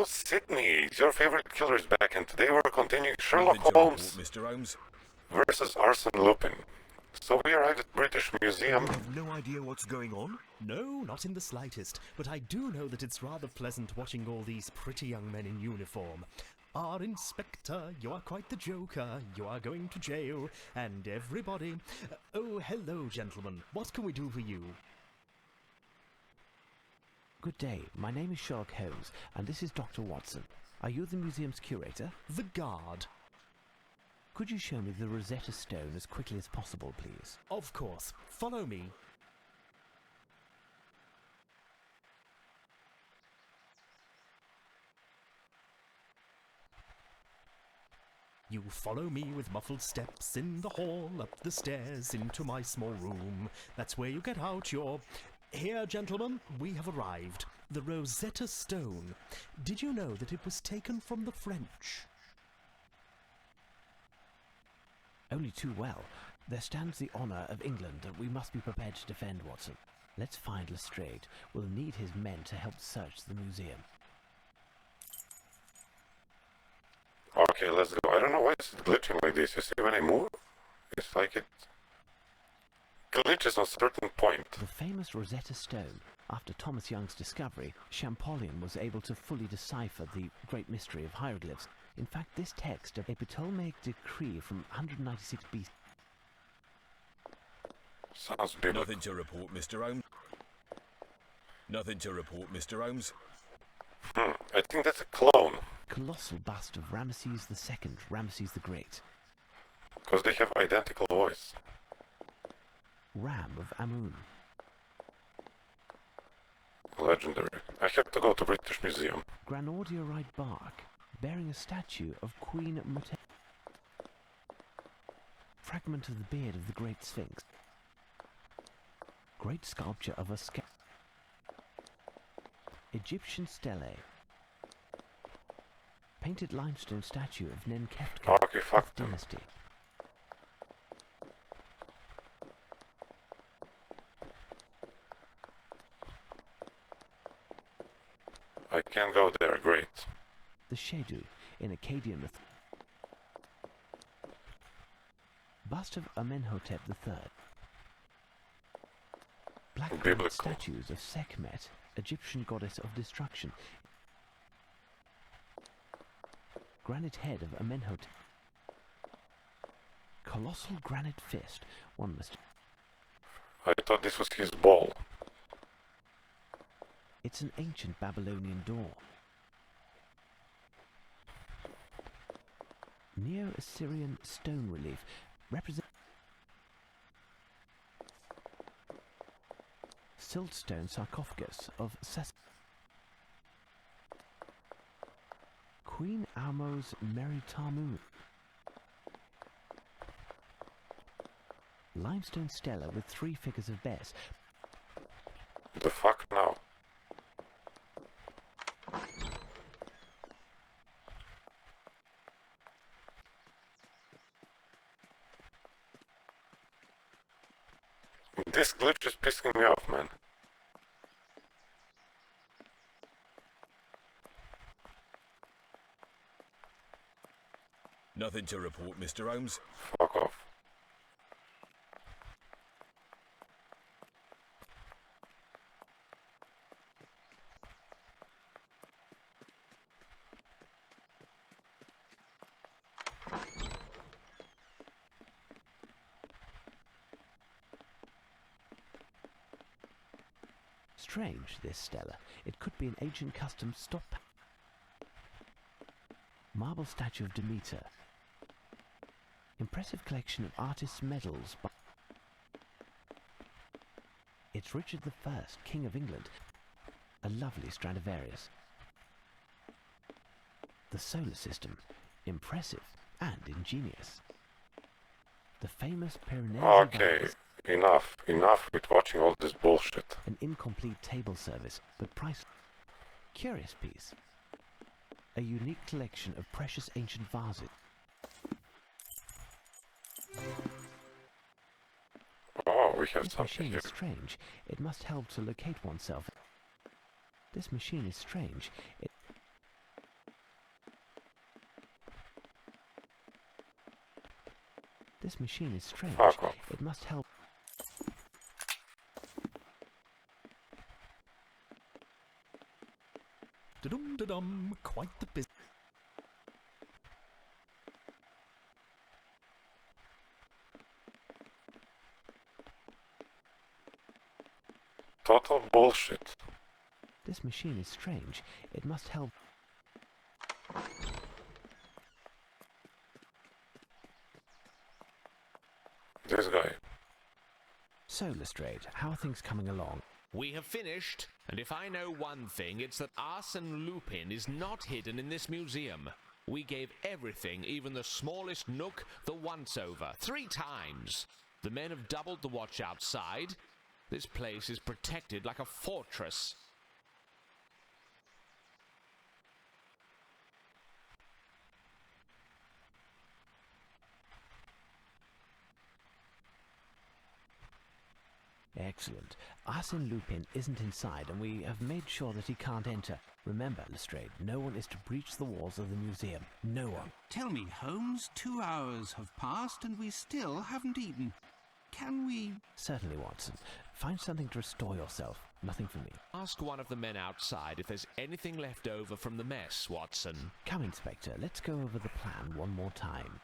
Hello, Sydney. It's your favorite killer is back, and today we're continuing Sherlock Nothing to Holmes report, Mr. Holmes. versus Arsene Lupin. So we arrived at British Museum. You have no idea what's going on? No, not in the slightest, but I do know that it's rather pleasant watching all these pretty young men in uniform. Our Inspector, you are quite the joker, you are going to jail, and everybody... Oh, hello, gentlemen. What can we do for you? Good day, my name is Sherlock Holmes, and this is Dr. Watson. Are you the museum's curator? The guard. Could you show me the Rosetta Stone as quickly as possible, please? Of course. Follow me. You follow me with muffled steps in the hall, up the stairs, into my small room. That's where you get out your... Here, gentlemen, we have arrived. The Rosetta Stone. Did you know that it was taken from the French? Only too well. There stands the honour of England that we must be prepared to defend, Watson. Let's find Lestrade. We'll need his men to help search the museum. Okay, let's go. I don't know why it's glitching like this. You see when I move? It's like it glitches on a certain point. The famous Rosetta Stone. After Thomas Young's discovery, Champollion was able to fully decipher the great mystery of hieroglyphs. In fact, this text of a Ptolemaic decree from 196 BC. Sounds biblical. Nothing to report, Mr. Holmes. Nothing to report, Mr. Holmes. I think that's a clone. Colossal bust of Ramesses II, Ramesses the Great. Because they have identical voice. Ram of Amun. Legendary. I have to go to British Museum. Granodiorite bark, bearing a statue of Queen Mute. Fragment of the beard of the Great Sphinx. Great sculpture of a Egyptian stele. Painted limestone statue of Nenkeftka Okay, fuck of them. dynasty. I can't go there, great. The Shedu in Akkadian myth. Bust of Amenhotep III. Black Biblical. granite statues of Sekhmet, Egyptian goddess of destruction. Granite head of Amenhotep. Colossal granite fist. One must... I thought this was his ball. It's an ancient Babylonian door. Neo-Assyrian stone relief represent siltstone sarcophagus of Queen Amos Meritamu. Limestone stela with 3 figures of Bess. The fuck now? This glitch is pissing me off, man. Nothing to report, Mr. Holmes. Fuck off. Strange, this stela. It could be an ancient custom stop. Marble statue of Demeter. Impressive collection of artists' medals. It's Richard I, King of England. A lovely Stradivarius. The solar system. Impressive and ingenious. The famous Pyrenees. Okay, enough with watching all this bullshit. An incomplete table service, but price. Curious piece. A unique collection of precious ancient vases. Oh, we have This something machine here. is strange. It must help to locate oneself. This machine is strange. This machine is strange. Fuck off. It must help. Da-dum-da-dum, quite the business. Total bullshit. This machine is strange. It must help. This guy. So, Lestrade, how are things coming along? We have finished, and if I know one thing, it's that Arsene Lupin is not hidden in this museum. We gave everything, even the smallest nook, the once-over, 3 times. The men have doubled the watch outside. This place is protected like a fortress. Excellent. Arsene Lupin isn't inside, and we have made sure that he can't enter. Remember, Lestrade, no one is to breach the walls of the museum. No one. Tell me, Holmes, 2 hours have passed and we still haven't eaten. Can we... Certainly, Watson. Find something to restore yourself. Nothing for me. Ask one of the men outside if there's anything left over from the mess, Watson. Come, Inspector. Let's go over the plan one more time.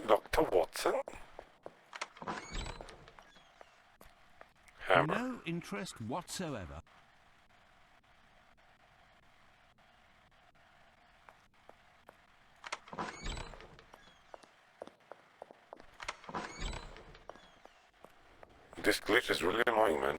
Dr. Watson? Hammer. No interest whatsoever. This glitch is really annoying, man.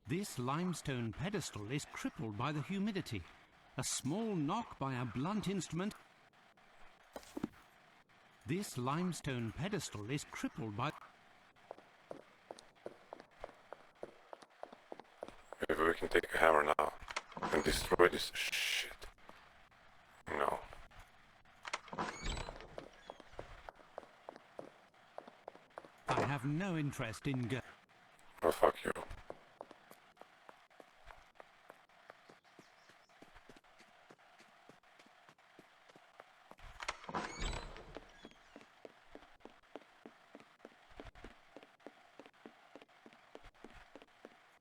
This limestone pedestal is crippled by the humidity. A small knock by a blunt instrument. This limestone pedestal is crippled by... Maybe we can take a hammer now and destroy this shit. No. I have no interest in go... Oh, fuck you.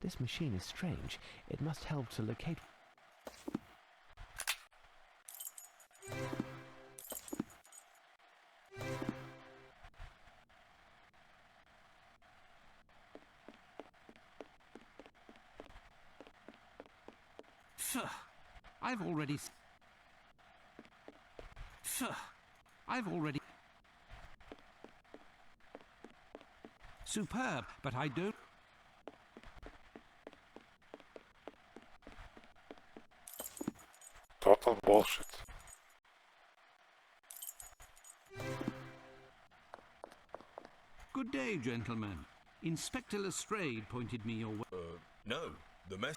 This machine is strange. It must help to locate... Phew. I've already... Phew. I've already... Superb, but I don't... Total bullshit. Good day, gentlemen. Inspector Lestrade pointed me your way. No, the mess.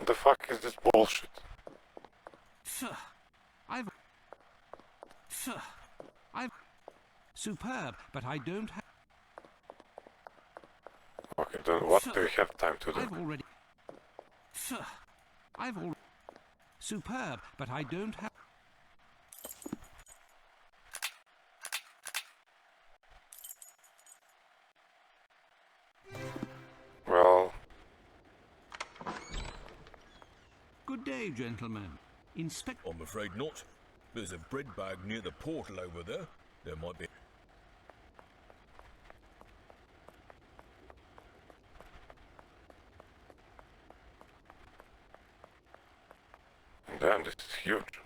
The fuck is this bullshit? Phew. I've... Superb, but I don't have... Okay, then what do we have time to do? I've already... Phew. I've already... Superb, but I don't have... Well, Good day, gentlemen. Inspector... I'm afraid not. There's a bread bag near the portal over there. There might be... damn, this is huge.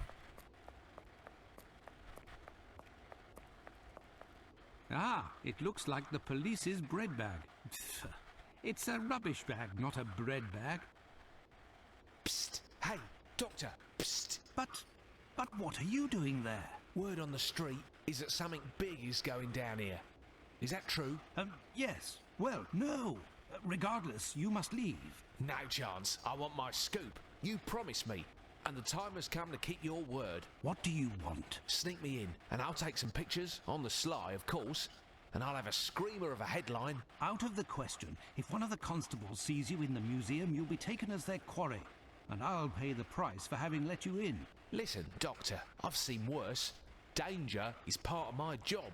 Ah, it looks like the police's bread bag. Pff, it's a rubbish bag, not a bread bag. Psst! Hey, Doctor! Psst! But what are you doing there? Word on the street is that something big is going down here. Is that true? Yes. Well, no. Regardless, you must leave. No chance. I want my scoop. You promised me. And the time has come to keep your word. What do you want? Sneak me in, and I'll take some pictures, on the sly, of course, and I'll have a screamer of a headline. Out of the question. If one of the constables sees you in the museum, you'll be taken as their quarry. And I'll pay the price for having let you in. Listen, Doctor, I've seen worse. Danger is part of my job.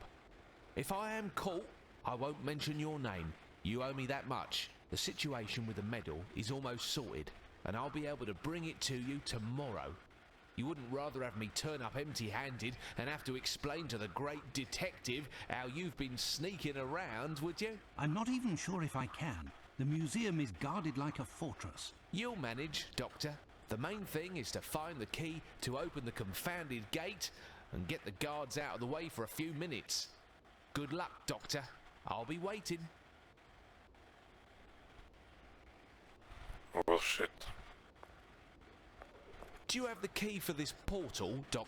If I am caught, I won't mention your name. You owe me that much. The situation with the medal is almost sorted, and I'll be able to bring it to you tomorrow. You wouldn't rather have me turn up empty-handed and have to explain to the great detective how you've been sneaking around, would you? I'm not even sure if I can. The museum is guarded like a fortress. You'll manage, Doctor. The main thing is to find the key to open the confounded gate and get the guards out of the way for a few minutes. Good luck, Doctor. I'll be waiting. Well, shit. Do you have the key for this portal, Doc?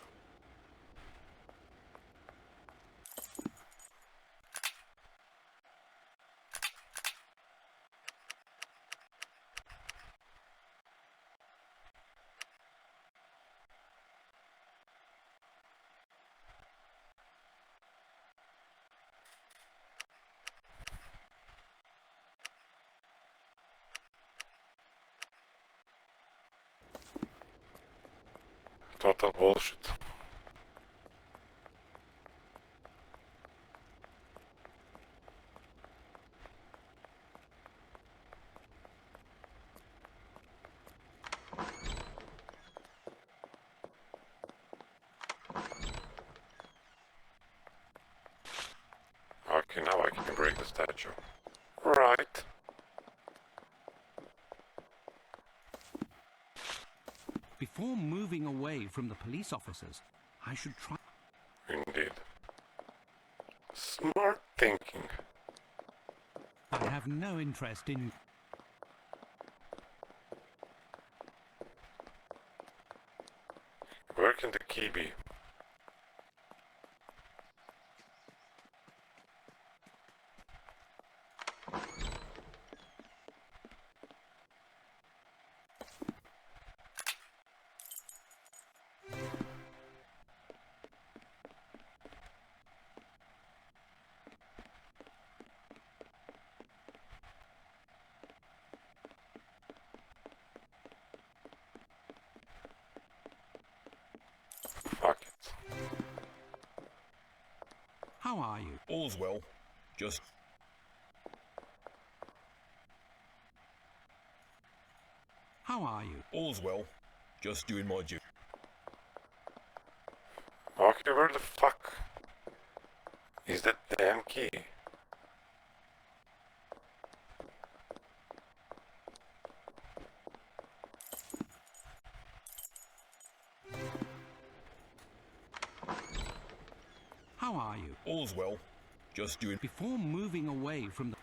Total bullshit. Okay, now I can break the statue. Right. Before moving away from the police officers, I should try... Indeed. Smart thinking. I have no interest in... Where can the key be? Fuck it. How are you? All's well. Just How are you? all's well. Just doing my duty. Okay, where the fuck is that damn key? How are you? All's well. Just doing. Before moving away from the...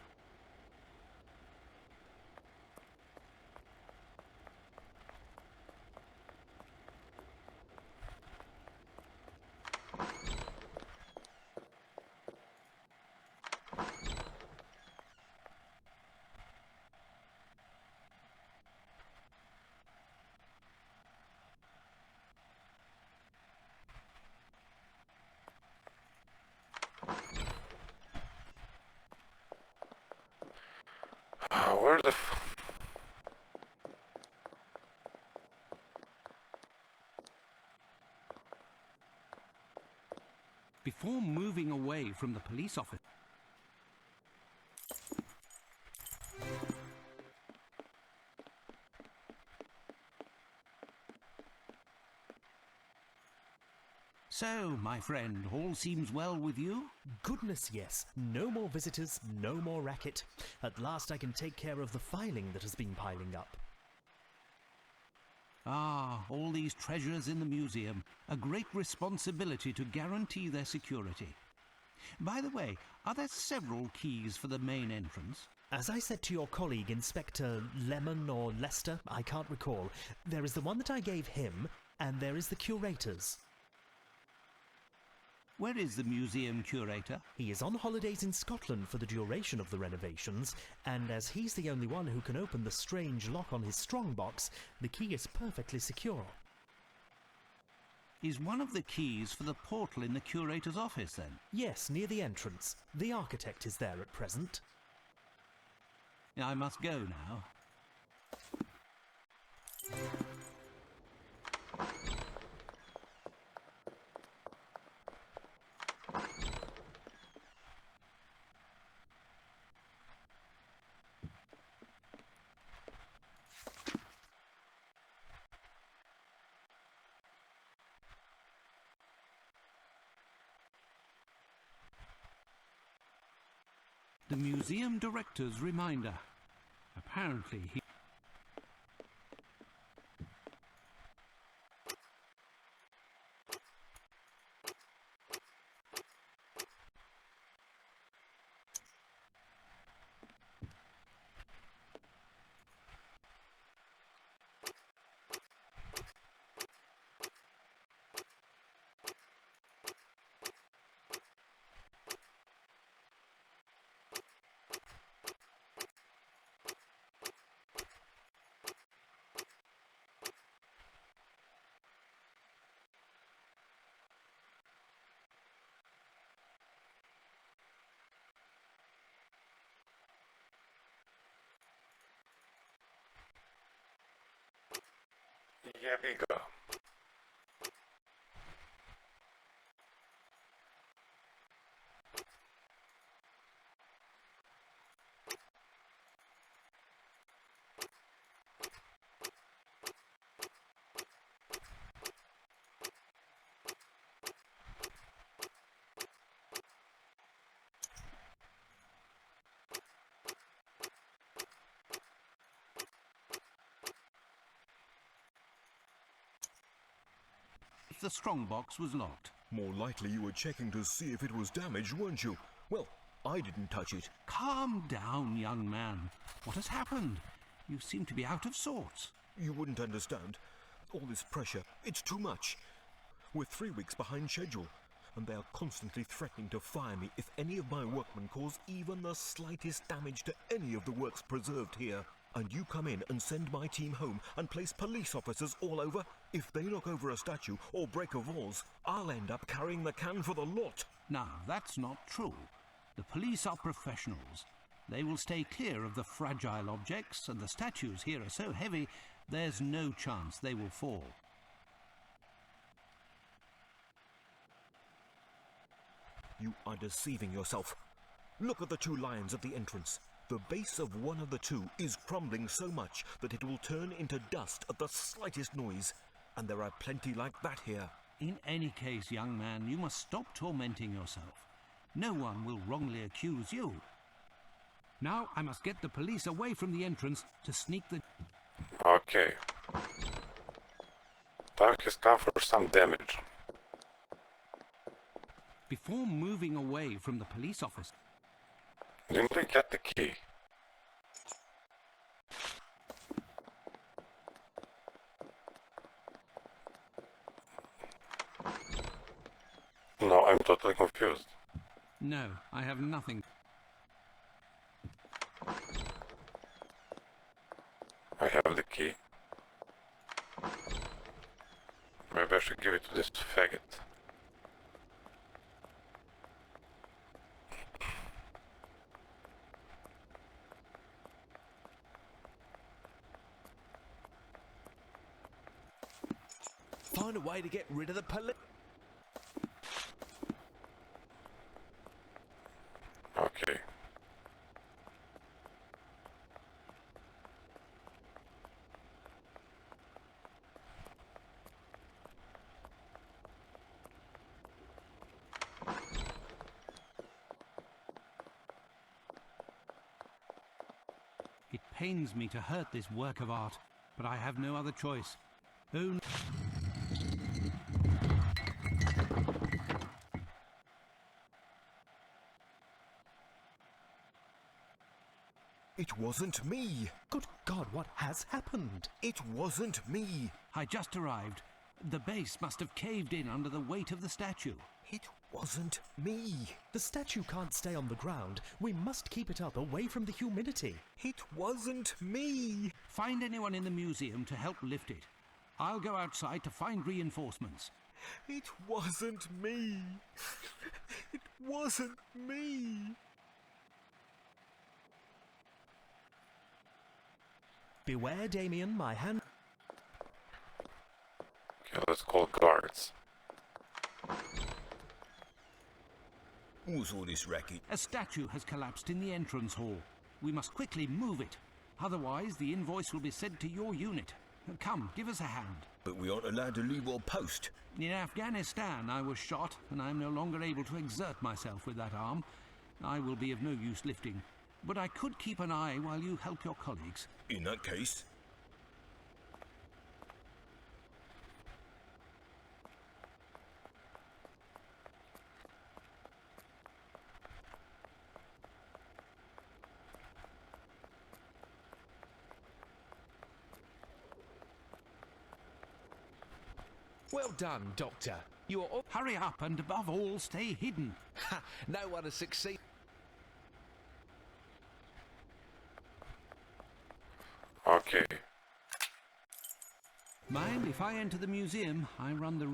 Where the Before moving away from the police officer... So, my friend, all seems well with you? Goodness, yes. No more visitors, no more racket. At last I can take care of the filing that has been piling up. Ah, all these treasures in the museum. A great responsibility to guarantee their security. By the way, are there several keys for the main entrance? As I said to your colleague, Inspector Lemon or Lester, I can't recall, there is the one that I gave him, And there is the curator's. Where is the museum curator? He is on holidays in Scotland for the duration of the renovations, and as he's the only one who can open the strange lock on his strongbox, the key is perfectly secure. Is one of the keys for the portal in the curator's office, then? Yes, near the entrance. The architect is there at present. I must go now. The museum director's reminder. Apparently he... Yeah, bigger. The strongbox was locked. More likely you were checking to see if it was damaged, weren't you? Well, I didn't touch it. Calm down, young man. What has happened? You seem to be out of sorts. You wouldn't understand. All this pressure, it's too much. We're 3 weeks behind schedule, and they are constantly threatening to fire me if any of my workmen cause even the slightest damage to any of the works preserved here. And you come in and send my team home and place police officers all over? If they knock over a statue or break a vase, I'll end up carrying the can for the lot. Now, that's not true. The police are professionals. They will stay clear of the fragile objects, and the statues here are so heavy, there's no chance they will fall. You are deceiving yourself. Look at the 2 lions at the entrance. The base of one of the 2 is crumbling so much that it will turn into dust at the slightest noise. And there are plenty like that here. In any case, young man, you must stop tormenting yourself. No one will wrongly accuse you. Now I must get the police away from the entrance to sneak the... Okay. Time has come for some damage. Before moving away from the police office... Didn't we get the key? No, I'm totally confused. No, I have nothing. I have the key. Maybe I should give it to this faggot. Find a way to get rid of the police. Okay. It pains me to hurt this work of art, but I have no other choice. Oh... It wasn't me. Good God, what has happened? It wasn't me. I just arrived. The base must have caved in under the weight of the statue. It wasn't me. The statue can't stay on the ground. We must keep it up away from the humidity. It wasn't me. Find anyone in the museum to help lift it. I'll go outside to find reinforcements. It wasn't me. It wasn't me. Beware, Damien, my hand... Okay, let's call guards. What's all this racket? A statue has collapsed in the entrance hall. We must quickly move it. Otherwise, the invoice will be sent to your unit. Come, give us a hand. But we aren't allowed to leave our post. In Afghanistan, I was shot, and I am no longer able to exert myself with that arm. I will be of no use lifting. But I could keep an eye while you help your colleagues. In that case... Well done, Doctor. You are... Hurry up, and above all, stay hidden. Ha! No one has succeeded. Okay. Mind, if I enter the museum, I run the...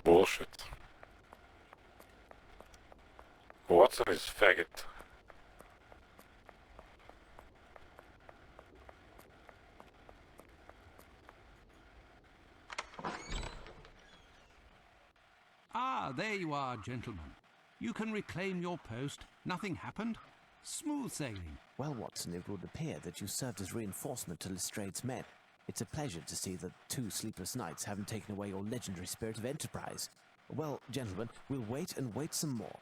Bullshit. Watson is faggot. Ah, there you are, gentlemen. You can reclaim your post. Nothing happened. Smooth sailing. Well, Watson, it would appear that you served as reinforcement to Lestrange's men. It's a pleasure to see that 2 sleepless nights haven't taken away your legendary spirit of enterprise. Well, gentlemen, we'll wait and wait some more.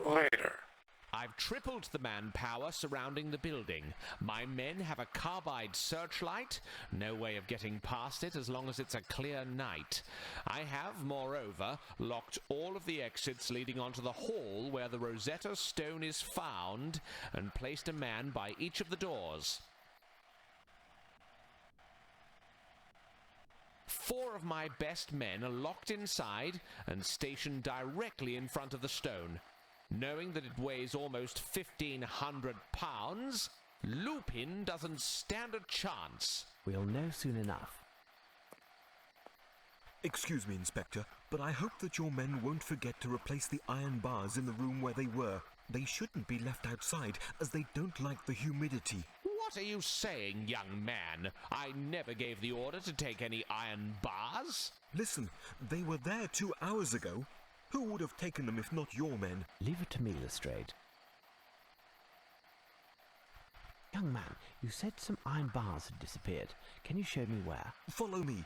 Later. I've tripled the manpower surrounding the building. My men have a carbide searchlight. No way of getting past it as long as it's a clear night. I have, moreover, locked all of the exits leading onto the hall where the Rosetta Stone is found and placed a man by each of the doors. 4 of my best men are locked inside and stationed directly in front of the stone. Knowing that it weighs almost 1,500 pounds, Lupin doesn't stand a chance. We'll know soon enough. Excuse me, Inspector, but I hope that your men won't forget to replace the iron bars in the room where they were. They shouldn't be left outside, as they don't like the humidity. What are you saying, young man? I never gave the order to take any iron bars. Listen, they were there 2 hours ago. Who would have taken them if not your men? Leave it to me, Lestrade. Young man, you said some iron bars had disappeared. Can you show me where? Follow me.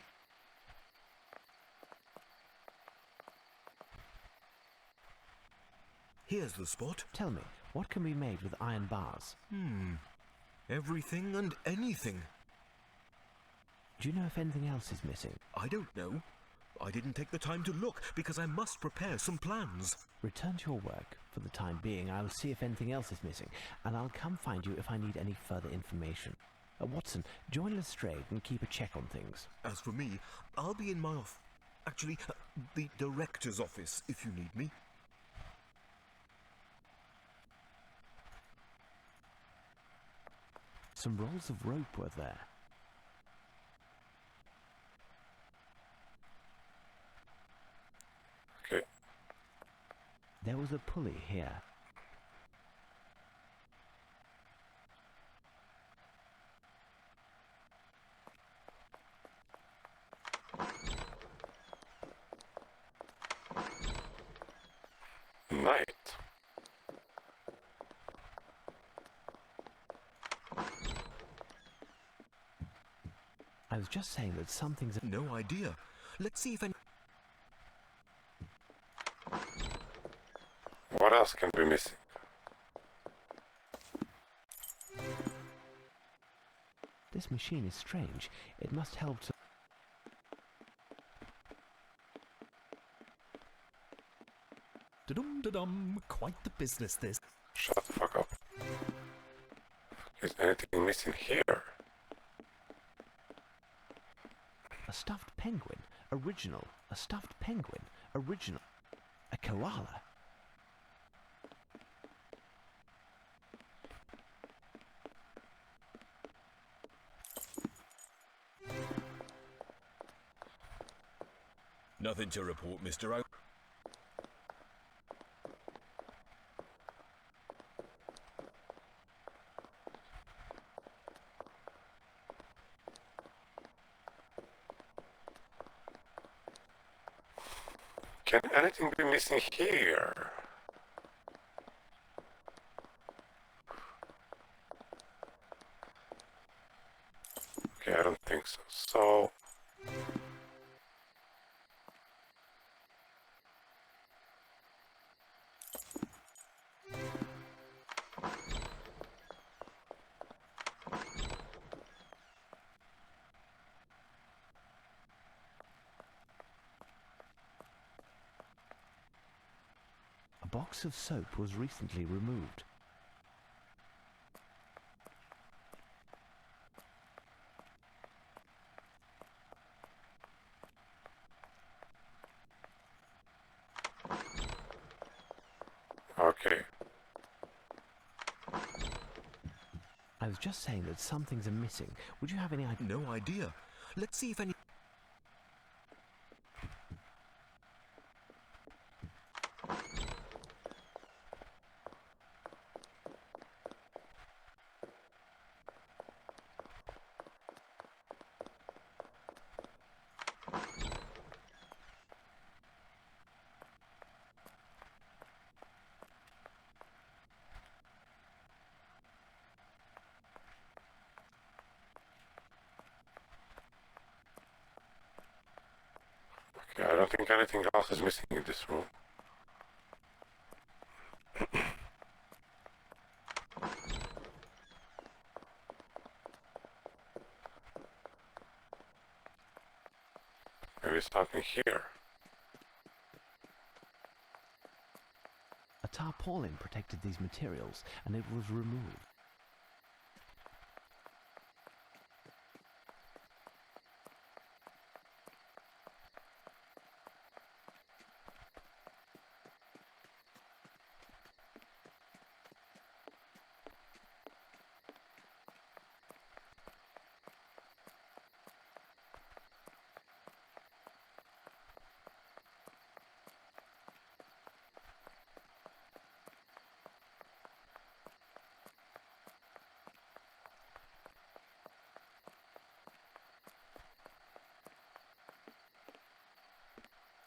Here's the spot. Tell me, what can be made with iron bars? Everything and anything. Do you know if anything else is missing? I don't know. I didn't take the time to look because I must prepare some plans. Return to your work. For the time being, I'll see if anything else is missing, and I'll come find you if I need any further information. Watson, join Lestrade and keep a check on things. As for me, I'll be in my the director's office if you need me. Some rolls of rope were there. Okay. There was a pulley here. Night. I was just saying that something's... No idea. Let's see if any... What else can be missing? This machine is strange. It must help to... Da-dum-da-dum. Quite the business, this. Shut the fuck up. Is anything missing here? A stuffed penguin, original. A stuffed penguin, original. A koala. Nothing to report, Mr. Holmes. Can anything be missing here? Okay, I don't think so. So... A box of soap was recently removed. Okay. I was just saying that some things are missing. Would you have any idea? No idea. Let's see if any... Okay, I don't think anything else is missing in this room. Maybe something here. A tarpaulin protected these materials, and it was removed.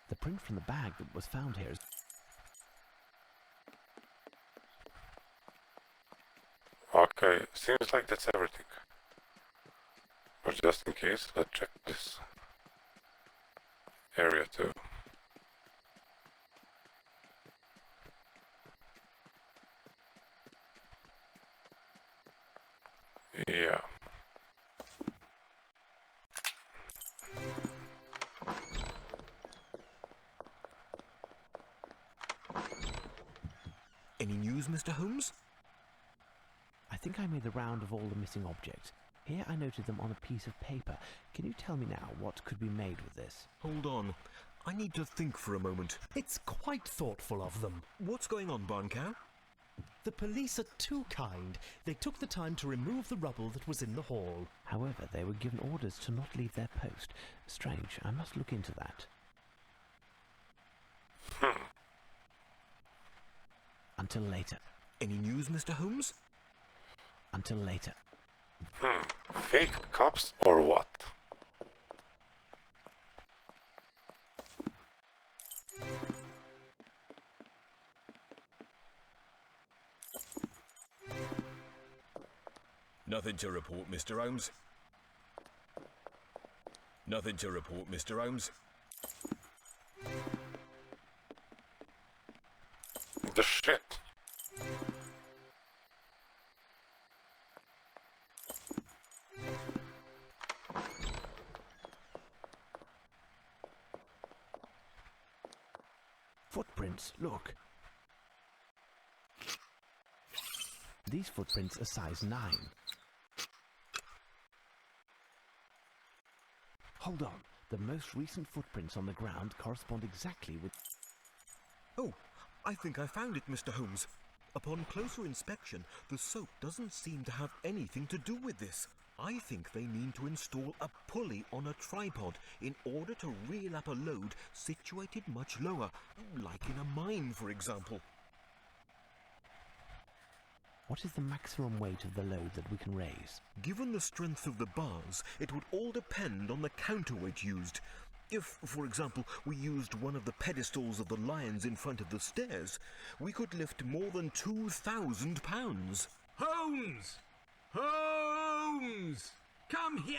The print from the bag that was found here is... Okay, seems like that's everything. But just in case, let's check this area too. Yeah. Any news, Mr. Holmes? I think I made the round of all the missing objects. Here I noted them on a piece of paper. Can you tell me now what could be made with this? Hold on. I need to think for a moment. It's quite thoughtful of them. What's going on, Barncow? The police are too kind. They took the time to remove the rubble that was in the hall. However, they were given orders to not leave their post. Strange. I must look into that. Until later. Any news, Mr. Holmes? Until later. Fake cops or what? Nothing to report, Mr. Holmes. Nothing to report, Mr. Holmes. The shit. Footprints, look. These footprints are size 9. Hold on. The most recent footprints on the ground correspond exactly with... Oh, I think I found it, Mr. Holmes. Upon closer inspection, the soap doesn't seem to have anything to do with this. I think they need to install a pulley on a tripod in order to reel up a load situated much lower, like in a mine, for example. What is the maximum weight of the load that we can raise? Given the strength of the bars, it would all depend on the counterweight used. If, for example, we used one of the pedestals of the lions in front of the stairs, we could lift more than 2,000 pounds. Holmes! Holmes! Come here!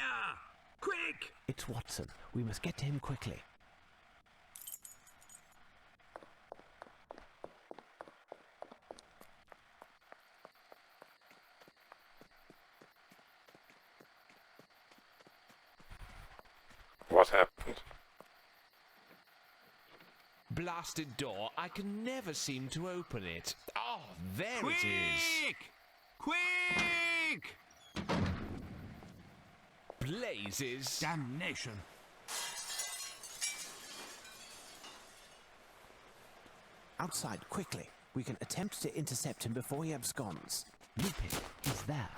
Quick! It's Watson. We must get to him quickly. What happened? Blasted door, I can never seem to open it. Oh, there it is. Quick! Blazes. Damnation! Outside, quickly. We can attempt to intercept him before he absconds. Lupin, he's there.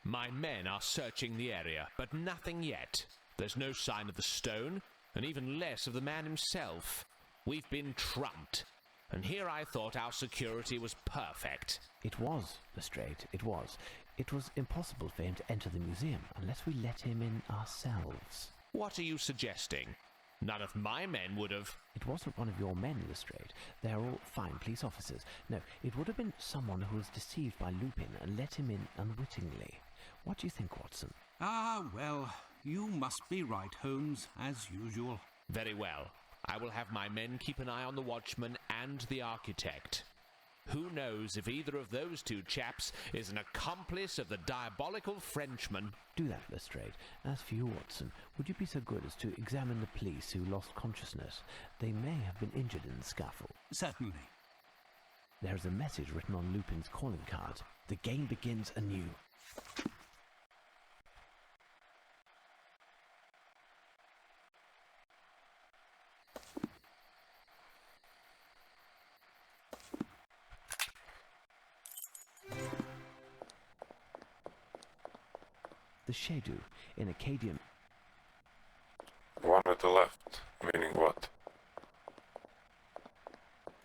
My men are searching the area, but nothing yet. There's no sign of the stone, and even less of the man himself. We've been trumped, and here I thought our security was perfect. It was, Lestrade, it was. It was impossible for him to enter the museum unless we let him in ourselves. What are you suggesting? None of my men would have... It wasn't one of your men, Lestrade. They're all fine police officers. No, it would have been someone who was deceived by Lupin and let him in unwittingly. What do you think, Watson? Ah, well, you must be right, Holmes, as usual. Very well. I will have my men keep an eye on the watchman and the architect. Who knows if either of those two chaps is an accomplice of the diabolical Frenchman? Do that, Lestrade. As for you, Watson, would you be so good as to examine the police who lost consciousness? They may have been injured in the scuffle. Certainly. There is a message written on Lupin's calling card. The game begins anew. The Shadu in Acadian. One at the left, meaning what?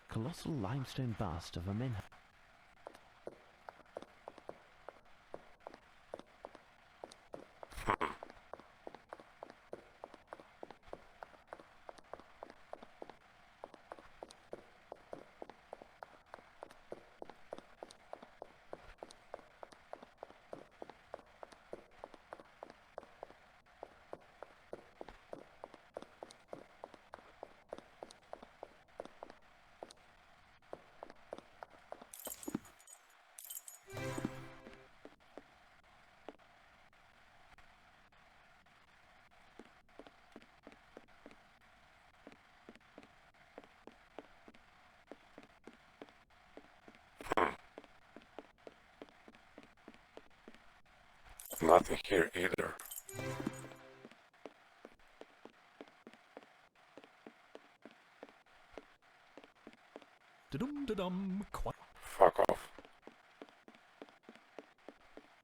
Colossal limestone bust of a man. Nothing here either. Da-dum-da-dum, quite. Fuck off.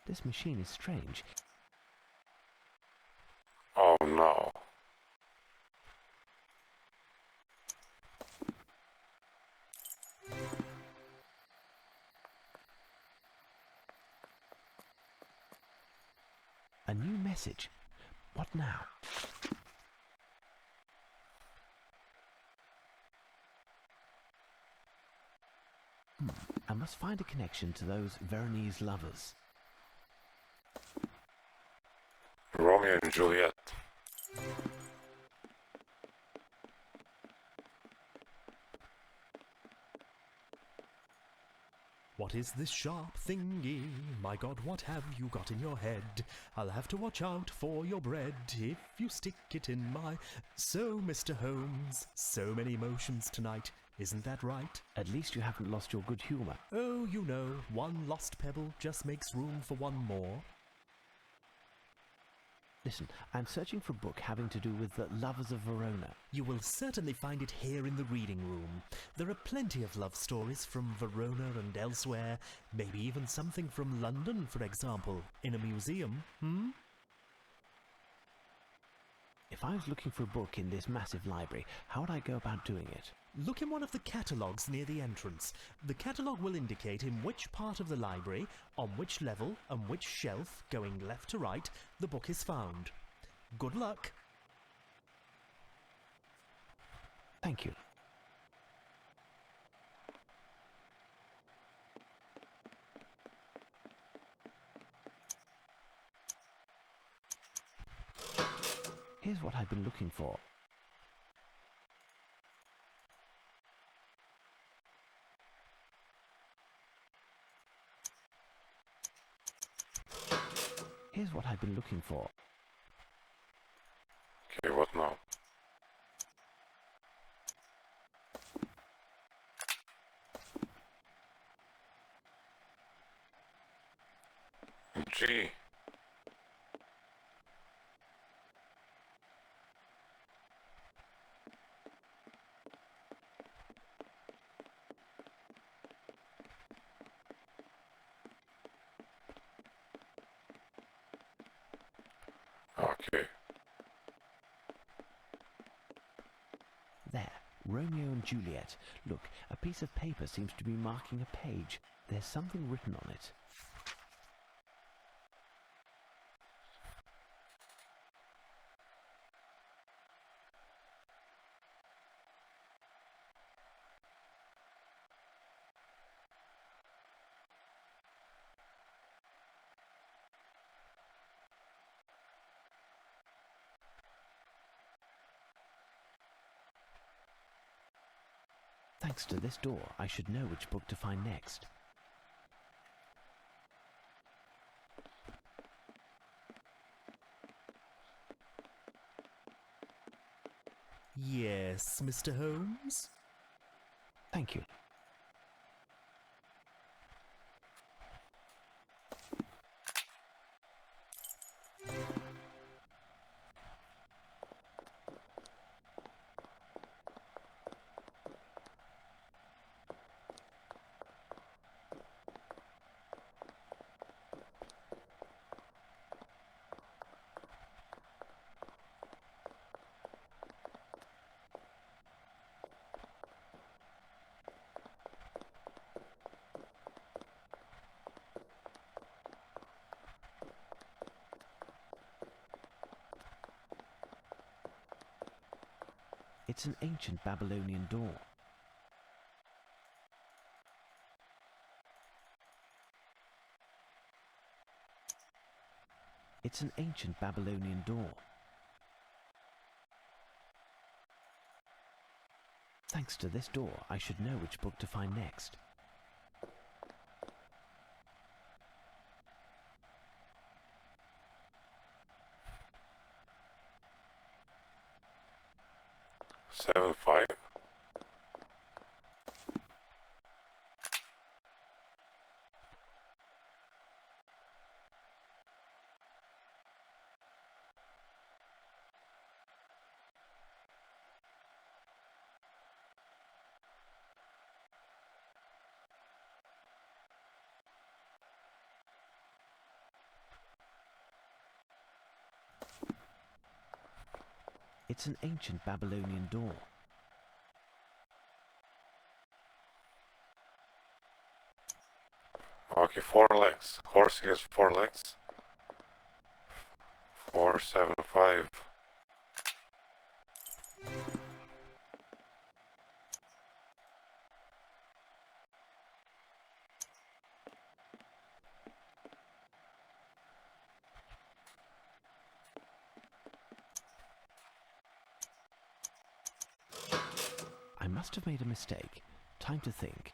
This machine is strange. Oh no. A new message. What now? I must find a connection to those Veronese lovers. Romeo and Juliet. What is this sharp thingy? My God, what have you got in your head? I'll have to watch out for your bread if you stick it in my... So, Mr. Holmes, so many emotions tonight. Isn't that right? At least you haven't lost your good humour. Oh, you know, one lost pebble just makes room for one more. Listen, I'm searching for a book having to do with the lovers of Verona. You will certainly find it here in the reading room. There are plenty of love stories from Verona and elsewhere. Maybe even something from London, for example, in a museum, If I was looking for a book in this massive library, how would I go about doing it? Look in one of the catalogues near the entrance. The catalogue will indicate in which part of the library, on which level, and which shelf, going left to right, the book is found. Good luck. Thank you. Here's what I've been looking for. Here's what I've been looking for. Okay, what now? G. Okay. There, Romeo and Juliet. Look, a piece of paper seems to be marking a page. There's something written on it. Thanks to this door, I should know which book to find next. Yes, Mr. Holmes? Thank you. It's an ancient Babylonian door. It's an ancient Babylonian door. Thanks to this door, I should know which book to find next. Seven five. It's an ancient Babylonian door. Okay, 4 legs. Horse has 4 legs. 475. I must have made a mistake. Time to think.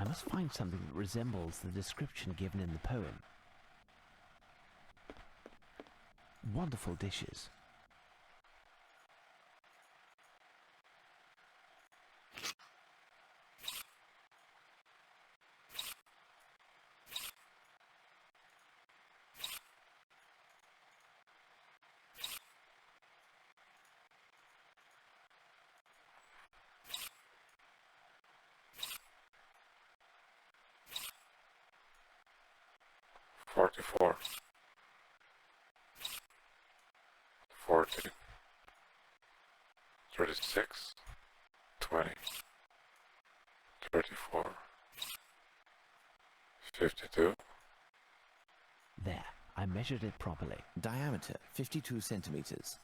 I must find something that resembles the description given in the poem. Wonderful dishes. $44, 40, 36, 20, 34, 52. There, I measured it properly. Diameter 52 centimeters.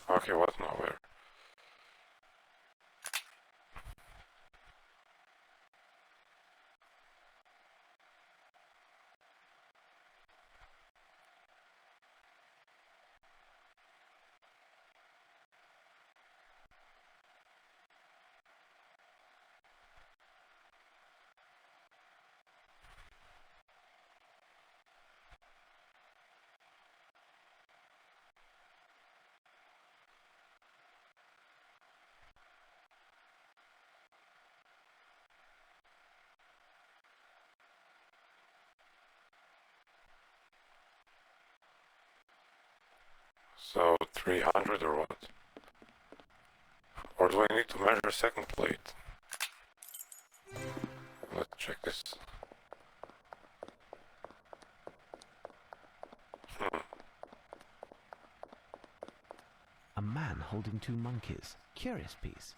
Okay, what now? Where? So 300 or what? Or do I need to measure second plate? Let's check this. A man holding two monkeys. Curious piece.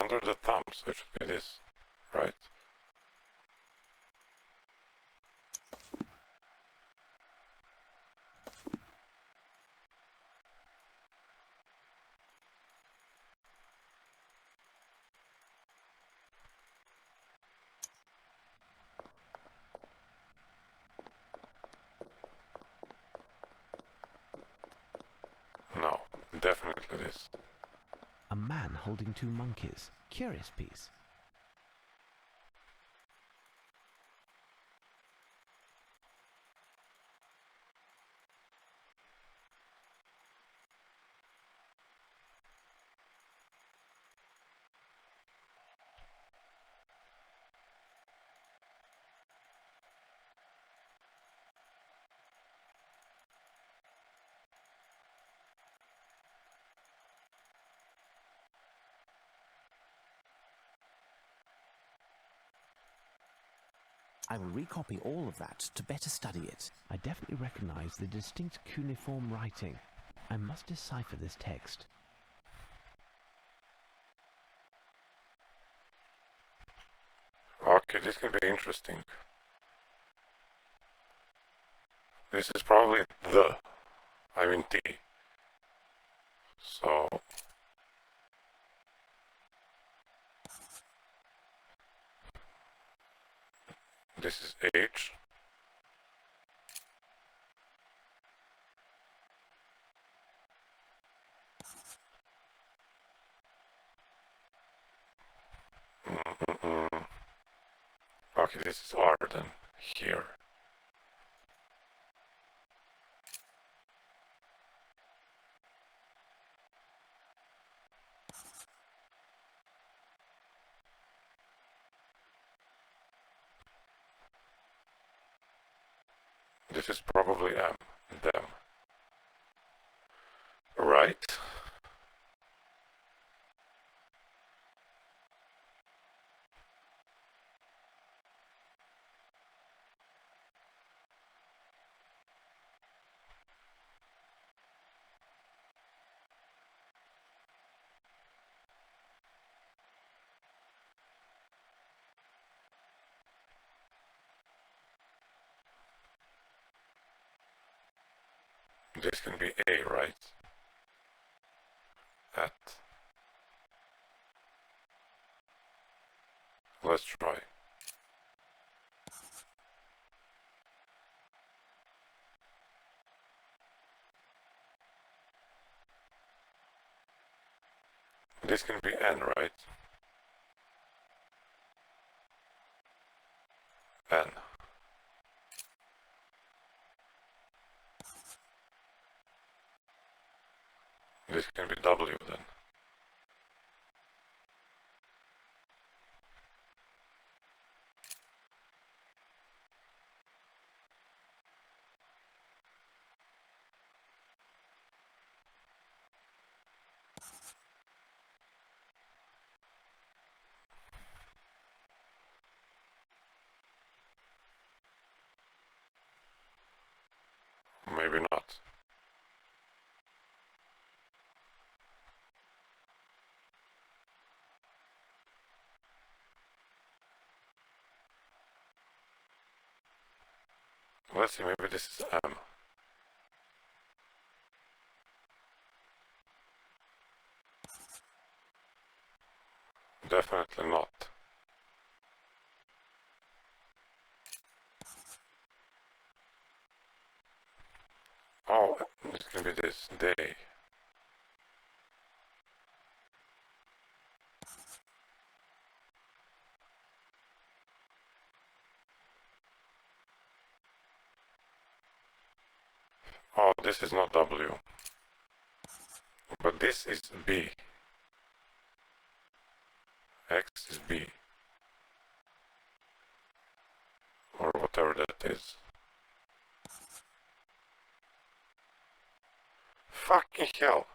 Under the thumb, so it should be this, right? No, definitely this. A man holding two monkeys. Curious piece. I will recopy all of that to better study it. I definitely recognize the distinct cuneiform writing. I must decipher this text. Okay, this can be interesting. This is probably T. So this is H. Okay, this is R then, here. This is probably M, them. Right? This can be A, right? at. Let's try. This can be N, right? N. This can be W then. Maybe not. Let's see, maybe this is M. Definitely not. Oh, it can be this day. Oh, this is not W. But this is B. X is B. Or whatever that is. Fucking hell.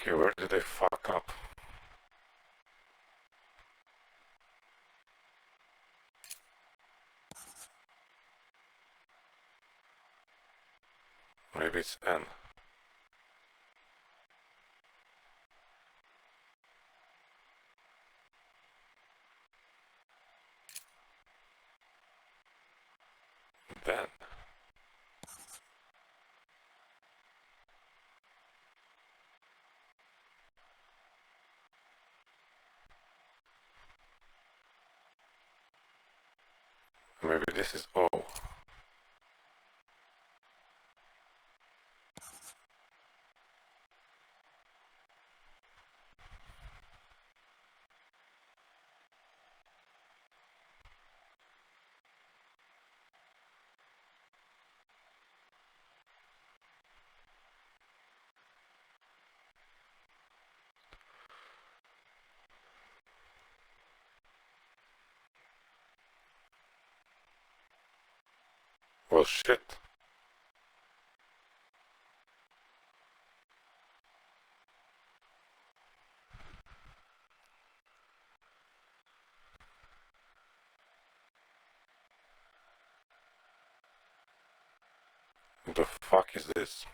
Okay, where did they fuck up? Maybe it's N. Then. Maybe this is O. Well, shit. What the fuck is this?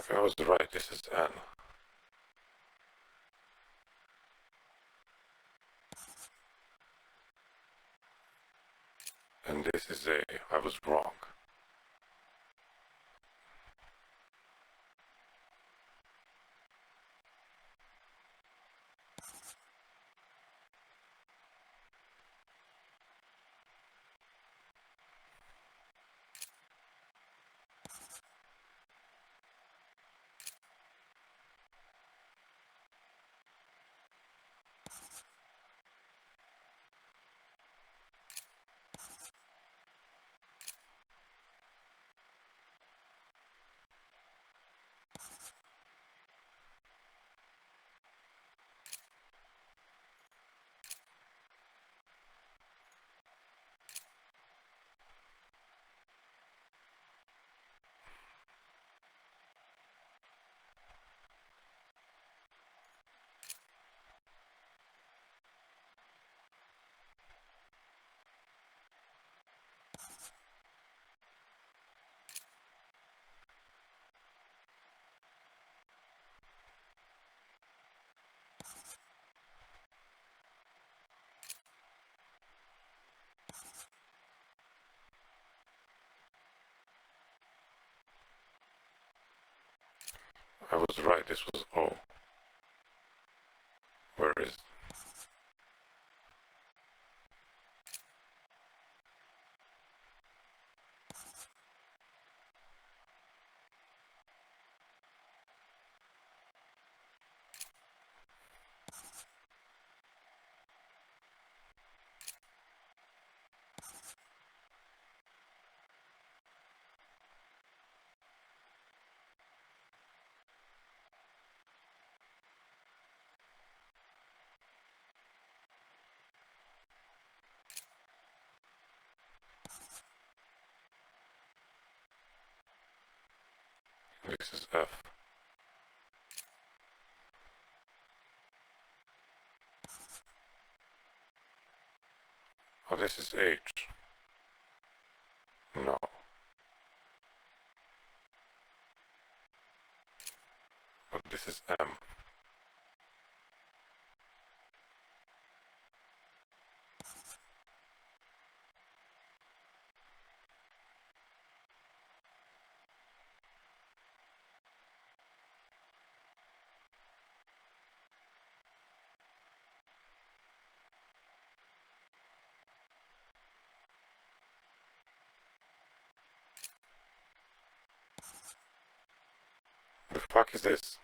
Okay, I was right. This is N. And this is A. I was wrong. I was right. This was O. Where is... This is F. Oh, this is H. No. But this is M. The fuck is this?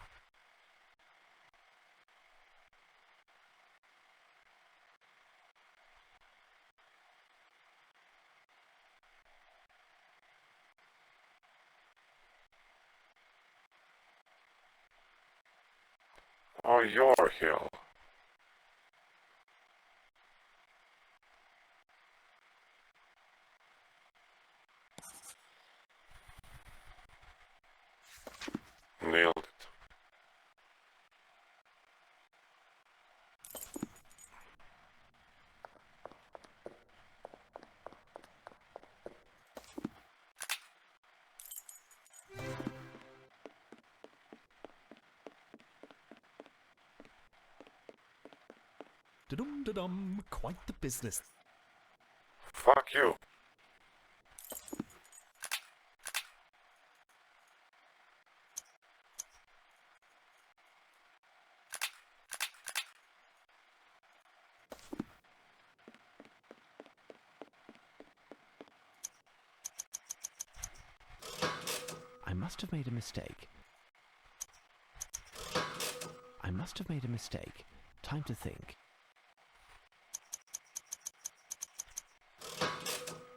Oh, your hill. Nailed it. Da-dum-da-dum, quite the business. Fuck you. I must have made a mistake. I must have made a mistake. Time to think.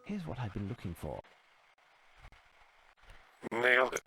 Here's what I've been looking for. Nailed it.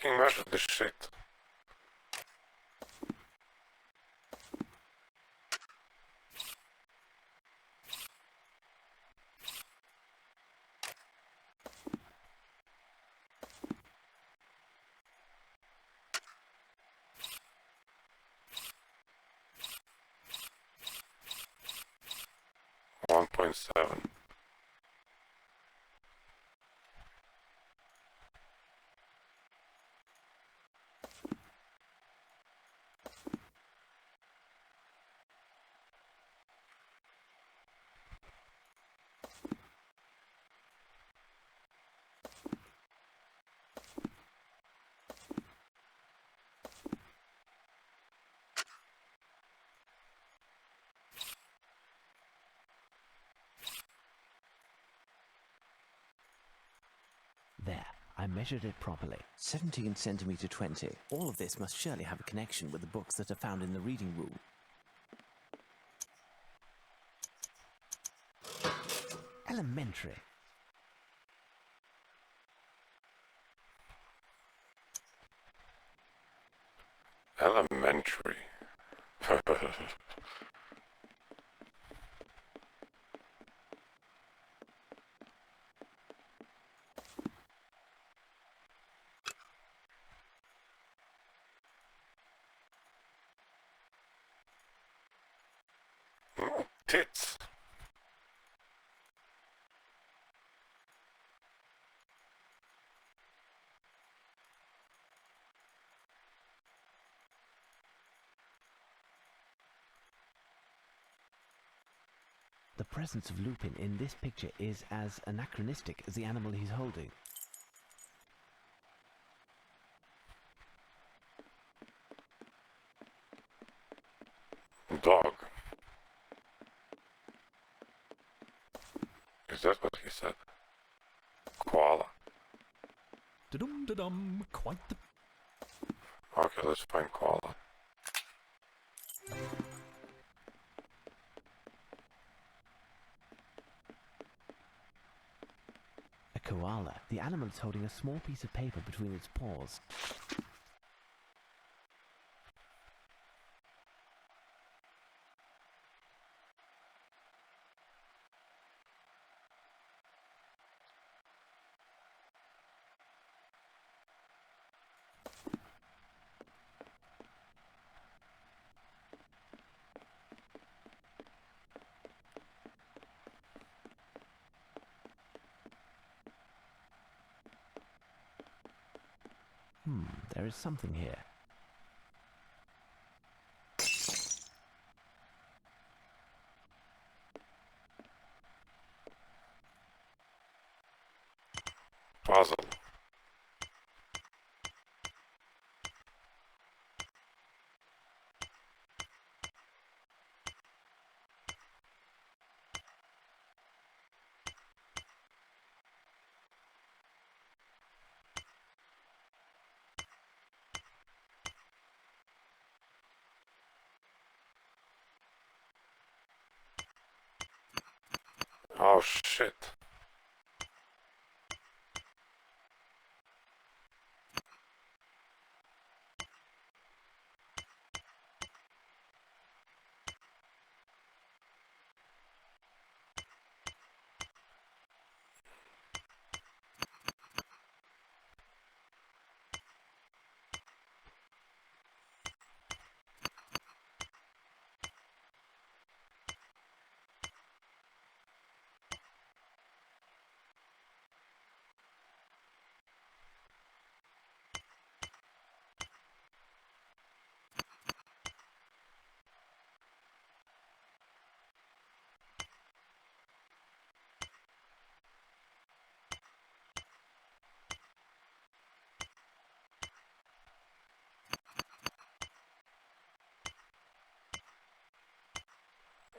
fucking measure this shit. .7. There, I measured it properly. 17 centimeter 20. All of this must surely have a connection with the books that are found in the reading room. Elementary. Elementary. Tits. The presence of Lupin in this picture is as anachronistic as the animal he's holding. Dog. Is that what he said? Koala. Da-dum-da-dum, quite the... Okay, let's find koala. A koala. The animal is holding a small piece of paper between its paws. There is something here. Puzzle. Oh shit.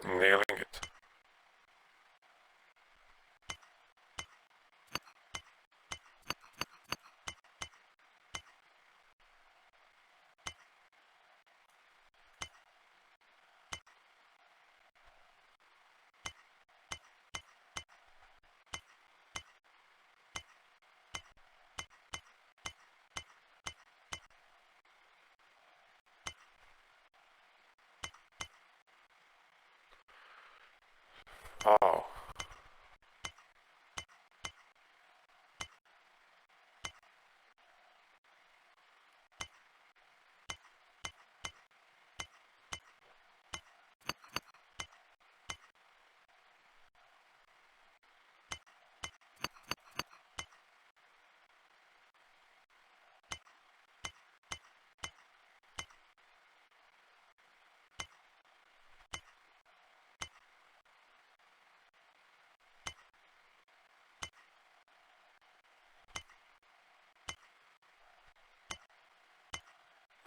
Nailing it. Oh.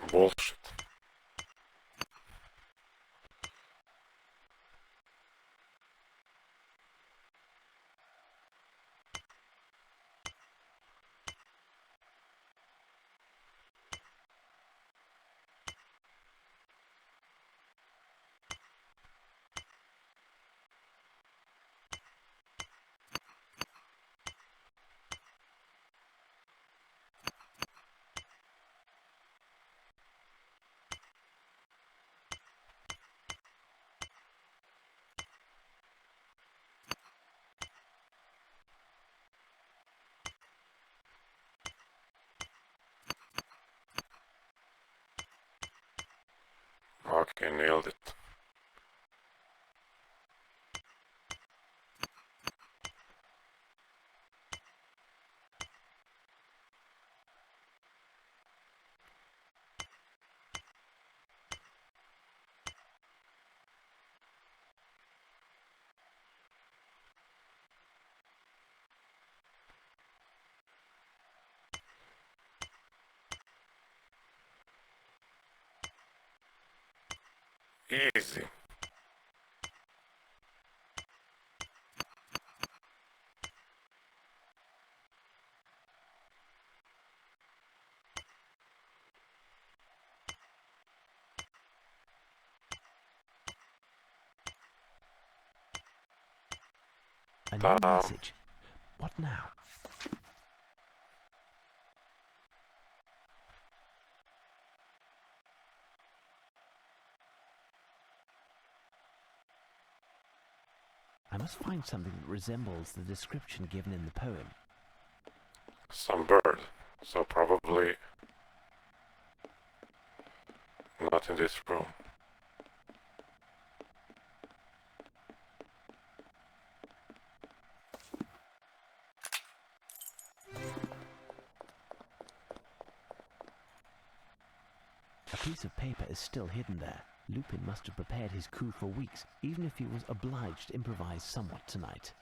Bullshit. Okay, nailed it. Easy. A new message. What now? I must find something that resembles the description given in the poem. Some bird. So probably not in this room. A piece of paper is still hidden there. Lupin must have prepared his coup for weeks, even if he was obliged to improvise somewhat tonight.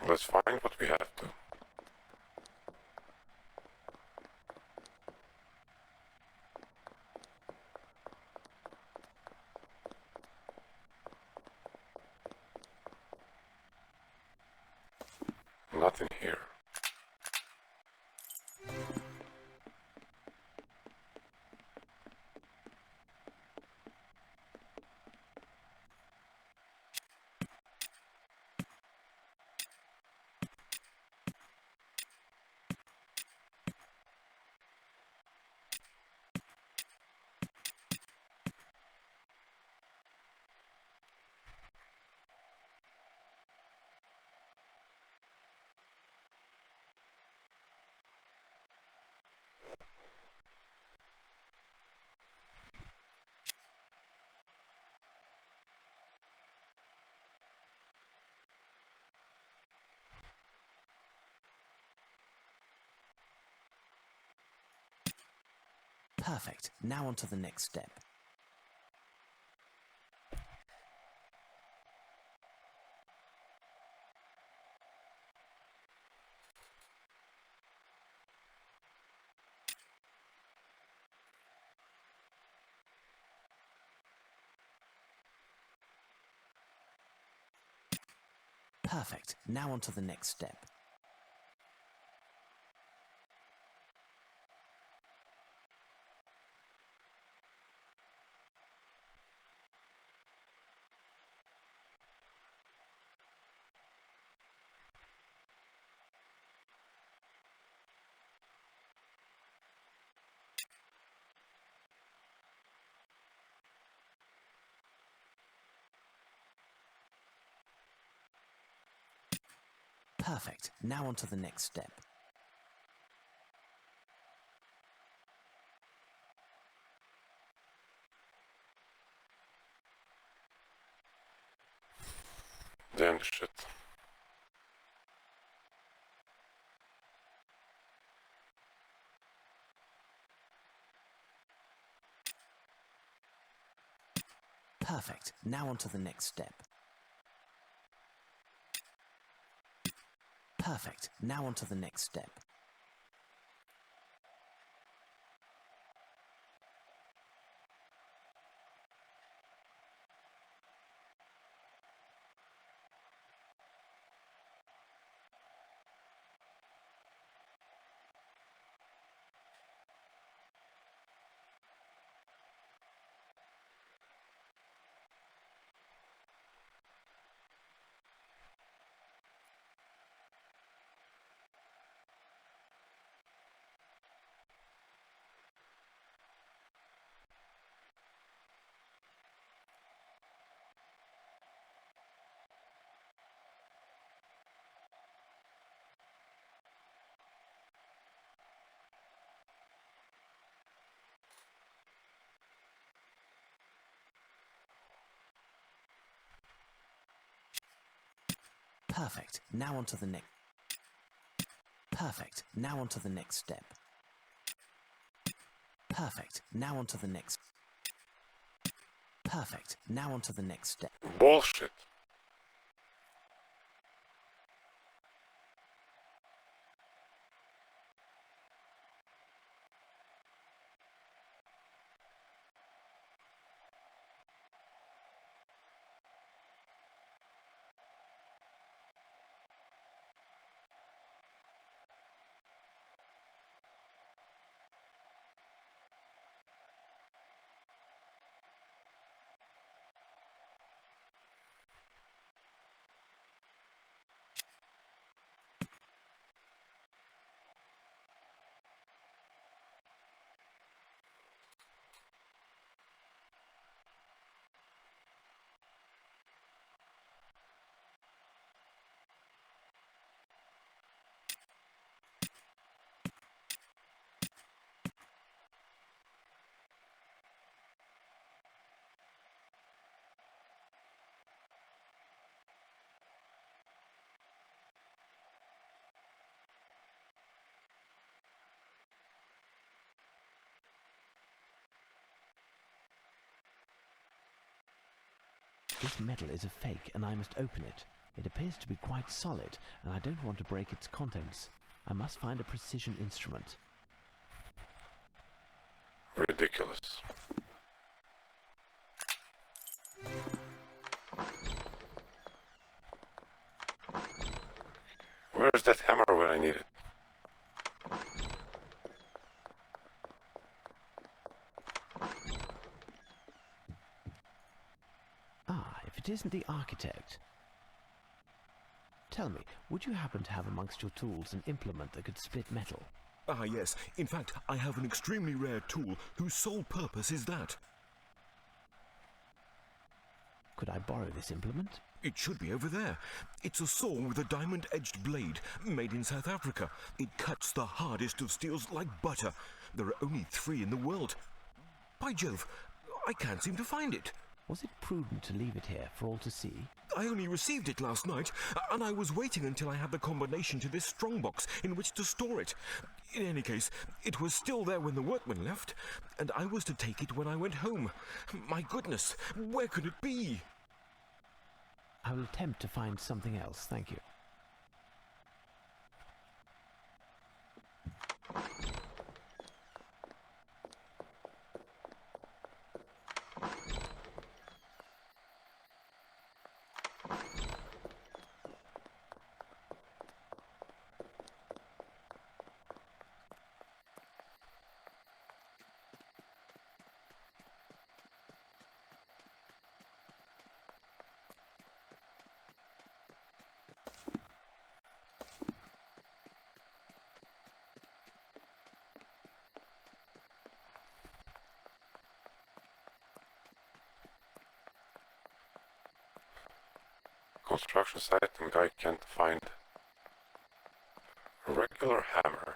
Let's find what we have to. Nothing here. Perfect. Now on to the next step. Perfect. Now on to the next step. Perfect. Now on to the next step. Damn shit. Perfect. Now on to the next step. Perfect. Now on to the next step. Perfect. Now on to the next. Perfect. Now on to the next step. Perfect. Now on to the next. Perfect. Now on to the next step. Bullshit. This metal is a fake, and I must open it. It appears to be quite solid, and I don't want to break its contents. I must find a precision instrument. Ridiculous. Where's that hammer when I need it? Ah, if it isn't the architect. Tell me, would you happen to have amongst your tools an implement that could split metal? Ah, yes. In fact, I have an extremely rare tool whose sole purpose is that. Could I borrow this implement? It should be over there. It's a saw with a diamond-edged blade, made in South Africa. It cuts the hardest of steels like butter. There are only 3 in the world. By Jove, I can't seem to find it. Was it prudent to leave it here for all to see? I only received it last night, and I was waiting until I had the combination to this strongbox in which to store it. In any case, it was still there when the workmen left, and I was to take it when I went home. My goodness, where could it be? I will attempt to find something else, thank you. construction site and guy can't find a regular hammer.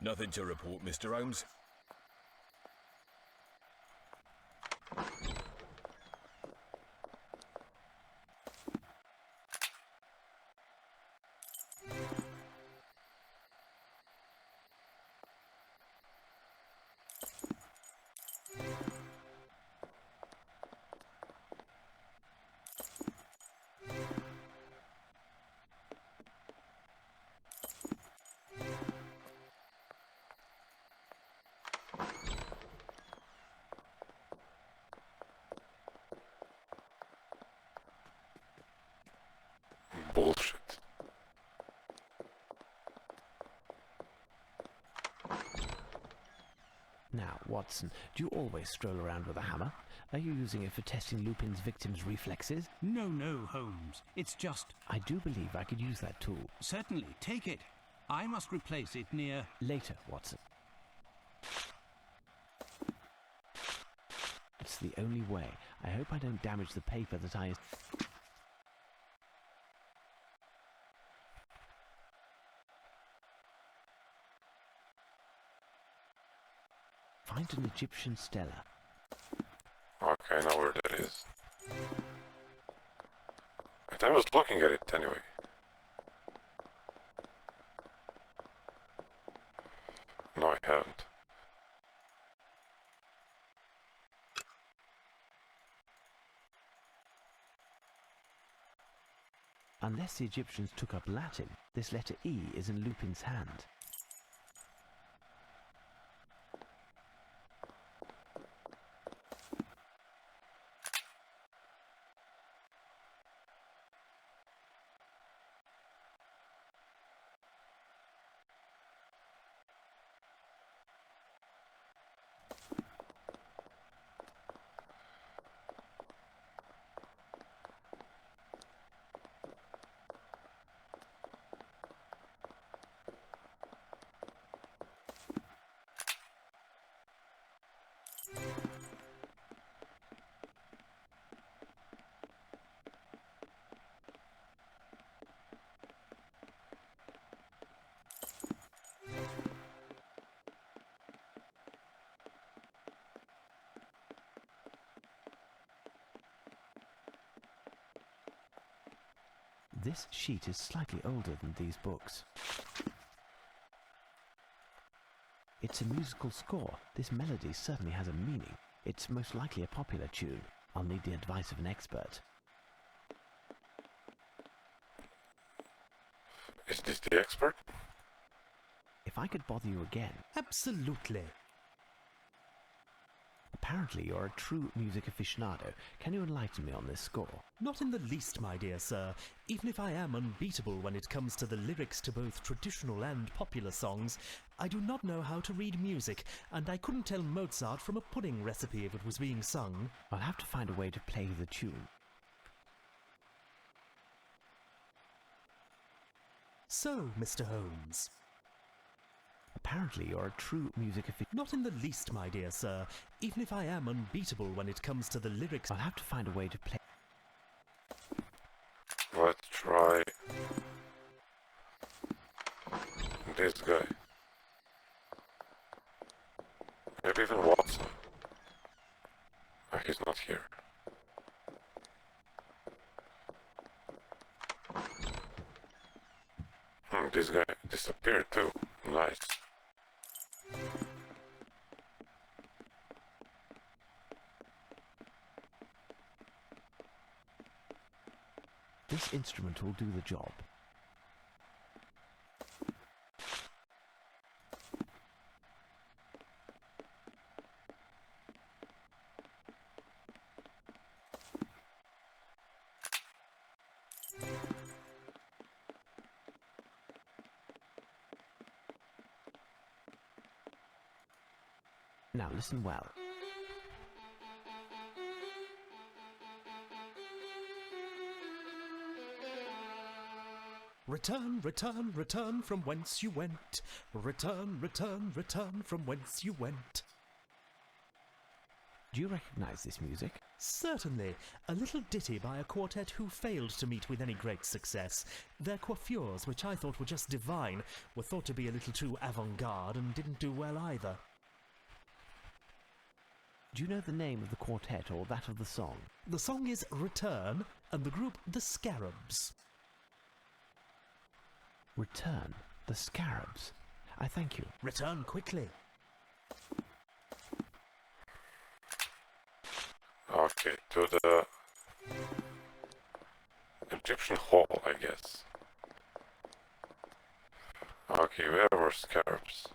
Nothing to report, Mr. Holmes. Bullshit. Now, Watson, do you always stroll around with a hammer? Are you using it for testing Lupin's victims' reflexes? No, no, Holmes. It's just... I do believe I could use that tool. Certainly, take it. I must replace it near... Later, Watson. It's the only way. I hope I don't damage the paper that I... Find an Egyptian stela. Okay, I know where that is. But I was looking at it anyway. No, I haven't. Unless the Egyptians took up Latin, this letter E is in Lupin's hand. This sheet is slightly older than these books. It's a musical score. This melody certainly has a meaning. It's most likely a popular tune. I'll need the advice of an expert. Is this the expert? If I could bother you again. Absolutely. Apparently you're a true music aficionado. Can you enlighten me on this score? Not in the least, my dear sir. Even if I am unbeatable when it comes to the lyrics to both traditional and popular songs, I do not know how to read music, and I couldn't tell Mozart from a pudding recipe if it was being sung. I'll have to find a way to play the tune. So, Mr. Holmes. Apparently you're a true music aficionado. Not in the least, my dear sir. Even if I am unbeatable when it comes to the lyrics... I'll have to find a way to play... Let's try this guy. Maybe even Watson. Oh, he's not here. This guy disappeared too. Nice. This instrument will do the job. Now listen well. Return, return, return from whence you went. Return, return, return from whence you went. Do you recognize this music? Certainly, a little ditty by a quartet who failed to meet with any great success. Their coiffures, which I thought were just divine, were thought to be a little too avant-garde and didn't do well either. Do you know the name of the quartet or that of the song? The song is Return, and the group The Scarabs. Return, the Scarabs. I thank you. Return quickly. Okay, to the Egyptian hall, I guess. Okay, where were scarabs?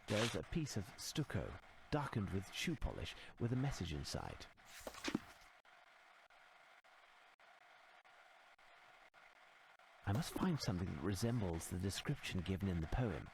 There's a piece of stucco, darkened with shoe polish, with a message inside. I must find something that resembles the description given in the poem.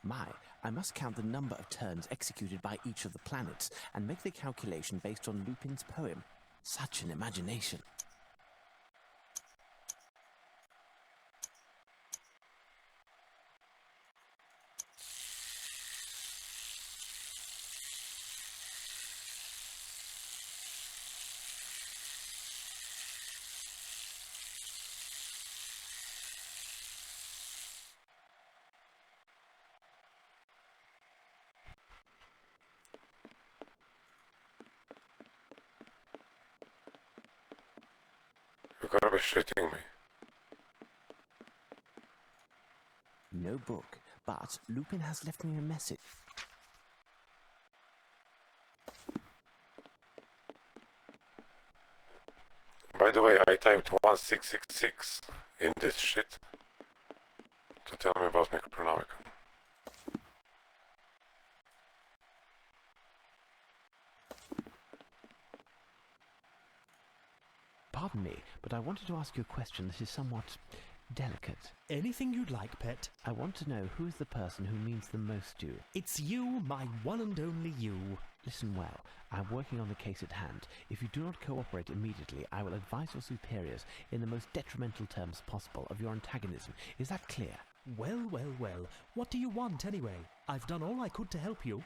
My, I must count the number of turns executed by each of the planets and make the calculation based on Lupin's poem. Such an imagination. You gotta be shitting me. No book, but Lupin has left me a message. By the way, I typed 1666 in this shit to tell me about Necronomicon. Pardon me, but I wanted to ask you a question that is somewhat delicate. Anything you'd like, pet. I want to know who is the person who means the most to you. It's you, my one and only you. Listen well, I'm working on the case at hand. If you do not cooperate immediately, I will advise your superiors in the most detrimental terms possible of your antagonism. Is that clear? Well, well, well. What do you want, anyway? I've done all I could to help you.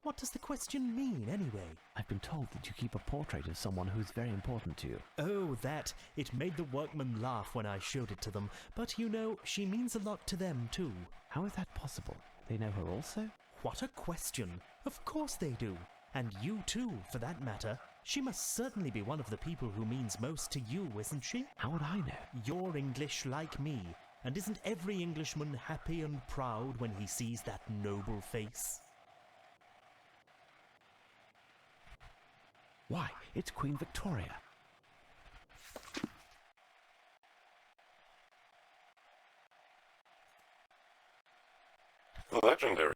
What does the question mean, anyway? I've been told that you keep a portrait of someone who is very important to you. Oh, that. It made the workmen laugh when I showed it to them. But, you know, she means a lot to them, too. How is that possible? They know her also? What a question. Of course they do. And you, too, for that matter. She must certainly be one of the people who means most to you, isn't she? How would I know? You're English like me. And isn't every Englishman happy and proud when he sees that noble face? Why, it's Queen Victoria. Legendary.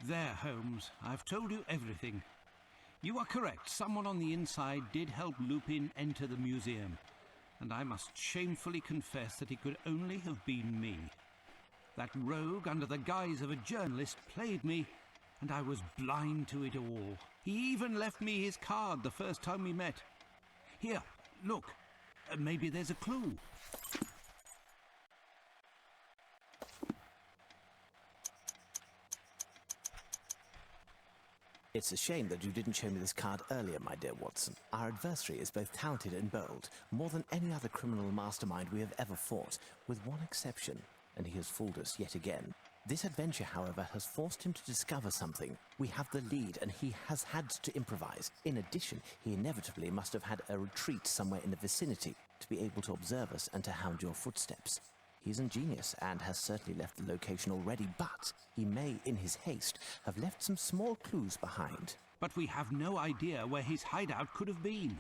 There, Holmes, I've told you everything. You are correct. Someone on the inside did help Lupin enter the museum. And I must shamefully confess that it could only have been me. That rogue, under the guise of a journalist, played me, and I was blind to it all. He even left me his card the first time we met. Here, look. Maybe there's a clue. It's a shame that you didn't show me this card earlier, my dear Watson. Our adversary is both talented and bold, more than any other criminal mastermind we have ever fought, with one exception, and he has fooled us yet again. This adventure, however, has forced him to discover something. We have the lead, and he has had to improvise. In addition, he inevitably must have had a retreat somewhere in the vicinity to be able to observe us and to hound your footsteps. He's ingenious and has certainly left the location already, but he may, in his haste, have left some small clues behind. But we have no idea where his hideout could have been.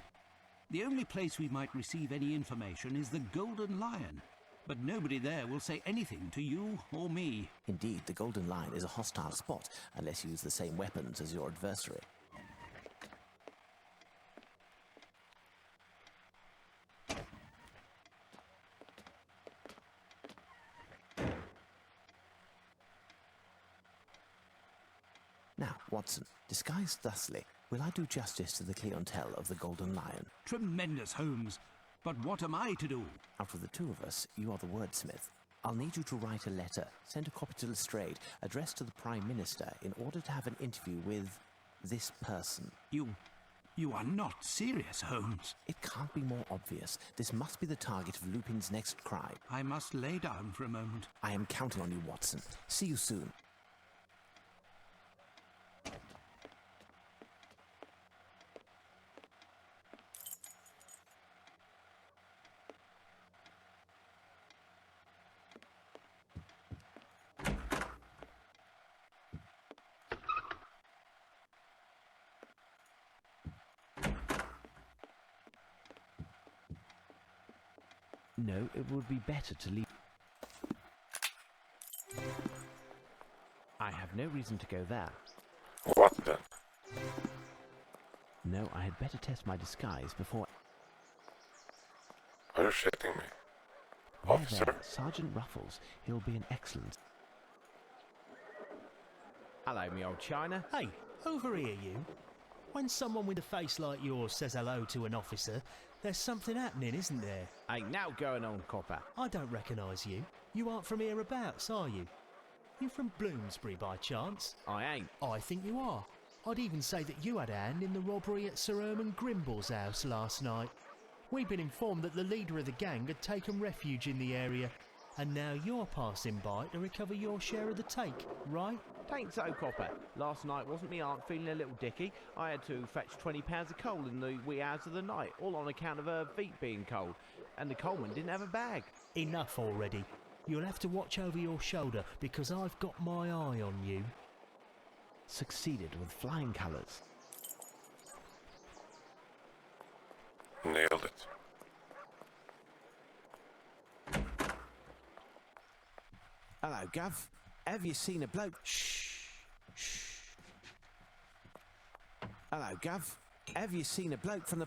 The only place we might receive any information is the Golden Lion. But nobody there will say anything to you or me. Indeed, the Golden Lion is a hostile spot, unless you use the same weapons as your adversary. Now, Watson, disguised thusly, will I do justice to the clientele of the Golden Lion? Tremendous, Holmes. But what am I to do? Out of the two of us, you are the wordsmith. I'll need you to write a letter, send a copy to Lestrade, addressed to the Prime Minister, in order to have an interview with this person. You are not serious, Holmes. It can't be more obvious. This must be the target of Lupin's next crime. I must lay down for a moment. I am counting on you, Watson. See you soon. No, it would be better to leave. I have no reason to go there. What then? No, I had better test my disguise before... Are you shitting me? There, Officer? there, Sergeant Ruffles. He'll be an excellent... Hello, me old China. Hey, over here, you. When someone with a face like yours says hello to an officer, there's something happening, isn't there? Ain't now going on, copper. I don't recognise you. You aren't from hereabouts, are you? You from Bloomsbury, by chance? I ain't. I think you are. I'd even say that you had a hand in the robbery at Sir Herman Grimble's house last night. We've been informed that the leader of the gang had taken refuge in the area, and now you're passing by to recover your share of the take, right? Tain't so, copper. Last night wasn't me aunt feeling a little dicky. I had to fetch 20 pounds of coal in the wee hours of the night, all on account of her feet being cold. And the coalman didn't have a bag. Enough already. You'll have to watch over your shoulder, because I've got my eye on you. Succeeded with flying colours. Nailed it. Hello, Gov. Have you seen a bloke? Shh. Hello, Gov. Have you seen a bloke from the...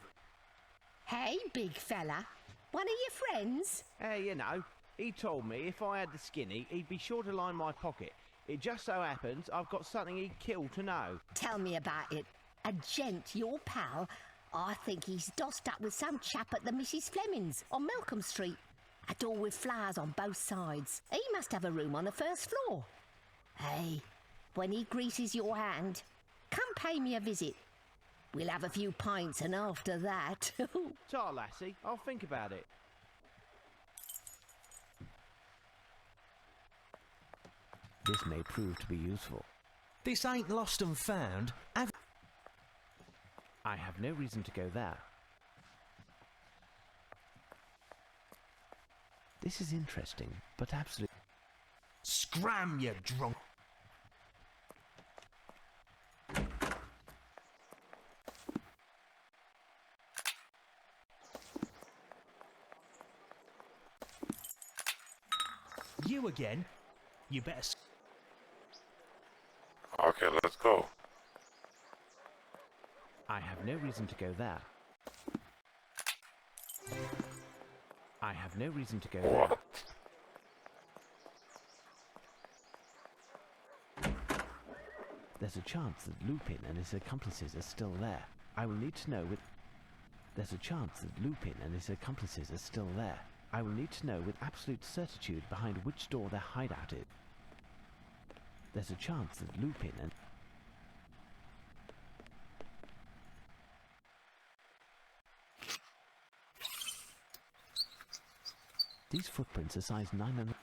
Hey, big fella. One of your friends? Hey, you know, he told me if I had the skinny, he'd be sure to line my pocket. It just so happens I've got something he'd kill to know. Tell me about it. A gent, your pal? I think he's dossed up with some chap at the Mrs. Fleming's on Malcolm Street. A door with flowers on both sides. He must have a room on the first floor. Hey, when he greases your hand, come pay me a visit. We'll have a few pints, and after that... Ta, lassie, I'll think about it. This may prove to be useful. This ain't lost and found. I have no reason to go there. This is interesting, but absolutely... Scram, you drunk... You again? You better... Okay, let's go. I have no reason to go there. I have no reason to go there. What? There's a chance that Lupin and his accomplices are still there. I will need to know with... There's a chance that Lupin and his accomplices are still there. I will need to know with absolute certitude behind which door their hideout is. There's a chance that Lupin and... These footprints are size 9 and...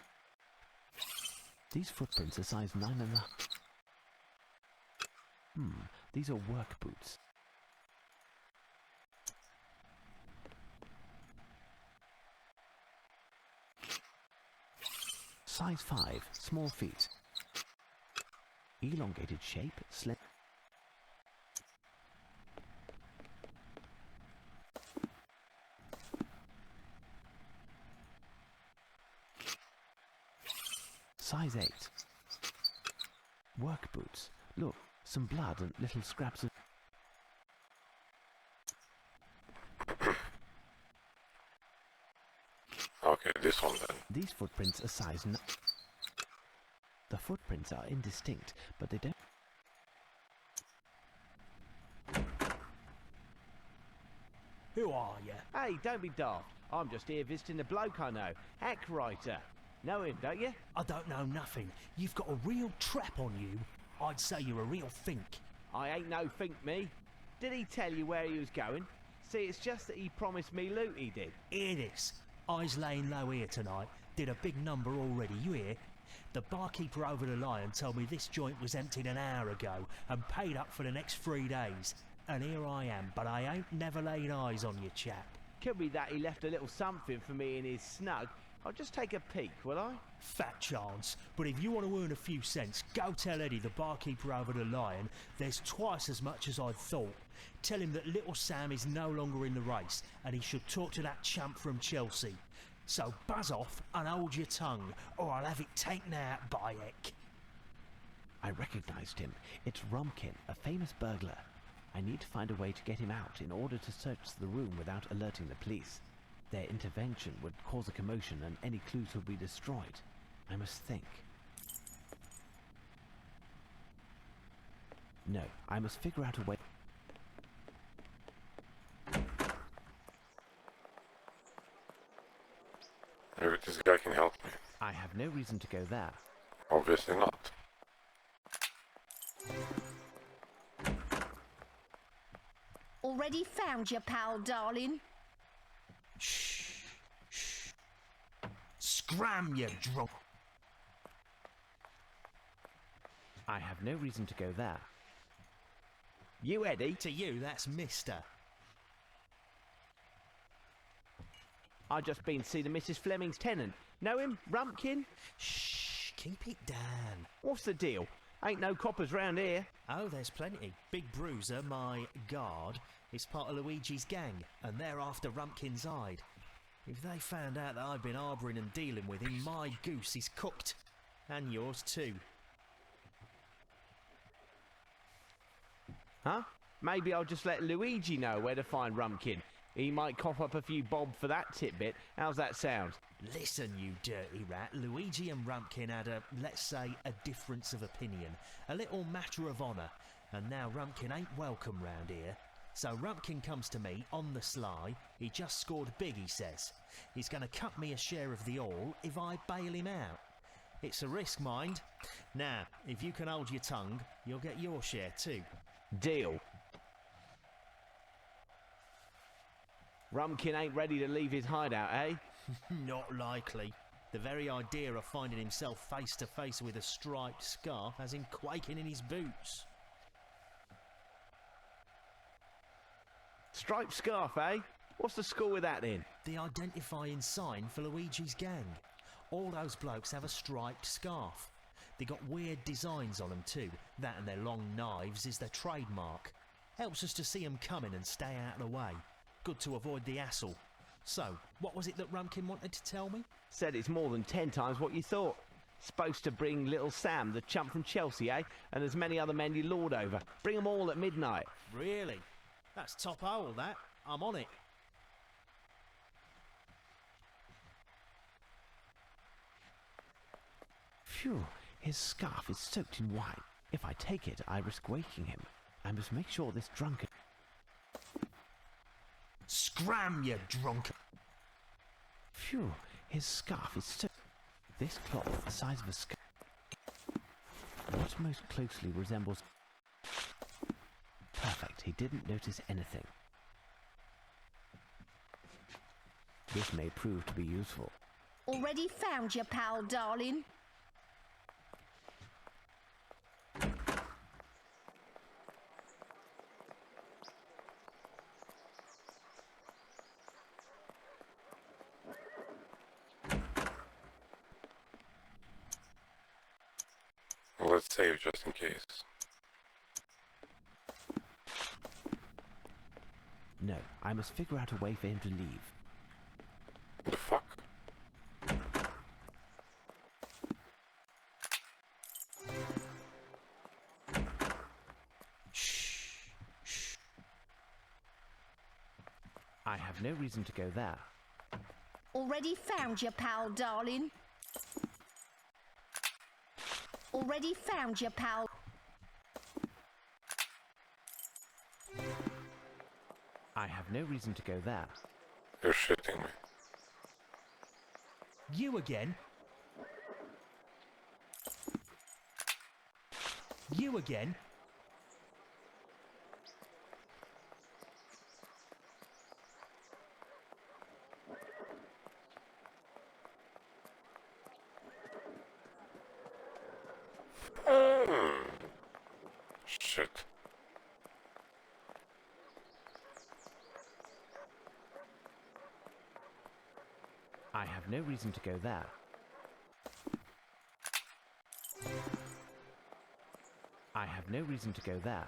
These footprints are size 9 and... These are work boots. Size 5, small feet. Elongated shape, slim. Size 8. Work boots. Look, some blood and little scraps of... Okay, this one then. These footprints are size 9. The footprints are indistinct, but they don't... Who are you? Hey, don't be daft. I'm just here visiting a bloke I know. Hack writer. Know him, don't you? I don't know nothing. You've got a real trap on you. I'd say you're a real fink. I ain't no think me. Did he tell you where he was going? See, it's just that he promised me loot, he did. Hear this. I's laying low here tonight. Did a big number already, you hear? The barkeeper over the Lion told me this joint was emptied an hour ago and paid up for the next 3 days. And here I am, but I ain't never laid eyes on you, chap. Could be that he left a little something for me in his snug. I'll just take a peek, will I? Fat chance, but if you want to earn a few cents, go tell Eddie, the barkeeper over the Lion, there's twice as much as I'd thought. Tell him that little Sam is no longer in the race, and he should talk to that chump from Chelsea. So buzz off and hold your tongue, or I'll have it taken out by heck. I recognized him. It's Rumkin, a famous burglar. I need to find a way to get him out in order to search the room without alerting the police. Their intervention would cause a commotion and any clues would be destroyed. I must think. No, I must figure out a way. Maybe this guy can help me. I have no reason to go there. Obviously not. Already found your pal, darling? Shh, shh. Scram, you drunk. I have no reason to go there. You, Eddie? To you, that's Mister. I just been to see the Mrs. Fleming's tenant. Know him? Rumpkin? Shh, keep it down. What's the deal? Ain't no coppers round here. Oh, there's plenty. Big Bruiser, my guard, is part of Luigi's gang, and they're after Rumpkin's hide. If they found out that I've been harbouring and dealing with him, my goose is cooked. And yours too. Huh? Maybe I'll just let Luigi know where to find Rumpkin. He might cough up a few bob for that tidbit. How's that sound? Listen, you dirty rat. Luigi and Rumpkin had a, let's say, a difference of opinion. A little matter of honour. And now Rumpkin ain't welcome round here. So Rumpkin comes to me on the sly. He just scored big, he says. He's going to cut me a share of the all if I bail him out. It's a risk, mind. Now, if you can hold your tongue, you'll get your share too. Deal. Rumpkin ain't ready to leave his hideout, eh? Not likely. The very idea of finding himself face to face with a striped scarf has him quaking in his boots. Striped scarf, eh? What's the score with that then? The identifying sign for Luigi's gang. All those blokes have a striped scarf. They got weird designs on them too. That and their long knives is their trademark. Helps us to see them coming and stay out of the way. Good to avoid the hassle. So, what was it that Rumpkin wanted to tell me? Said it's more than 10 times what you thought. Supposed to bring little Sam, the chump from Chelsea, eh? And as many other men you lord over. Bring 'em all at midnight. Really? That's top hole, that. I'm on it. Phew, his scarf is soaked in wine. If I take it, I risk waking him. I must make sure this drunkard... Scram, you drunkard! Phew, his scarf is so... This cloth, the size of a scarf... What most closely resembles... Perfect, he didn't notice anything. This may prove to be useful. Already found your pal, darling? Let's save just in case. No, I must figure out a way for him to leave. The fuck? Shh. I have no reason to go there. Already found your pal, darling? Already found your pal? I have no reason to go there. You're shitting me. You again? You again? Shit. I have no reason to go there. I have no reason to go there.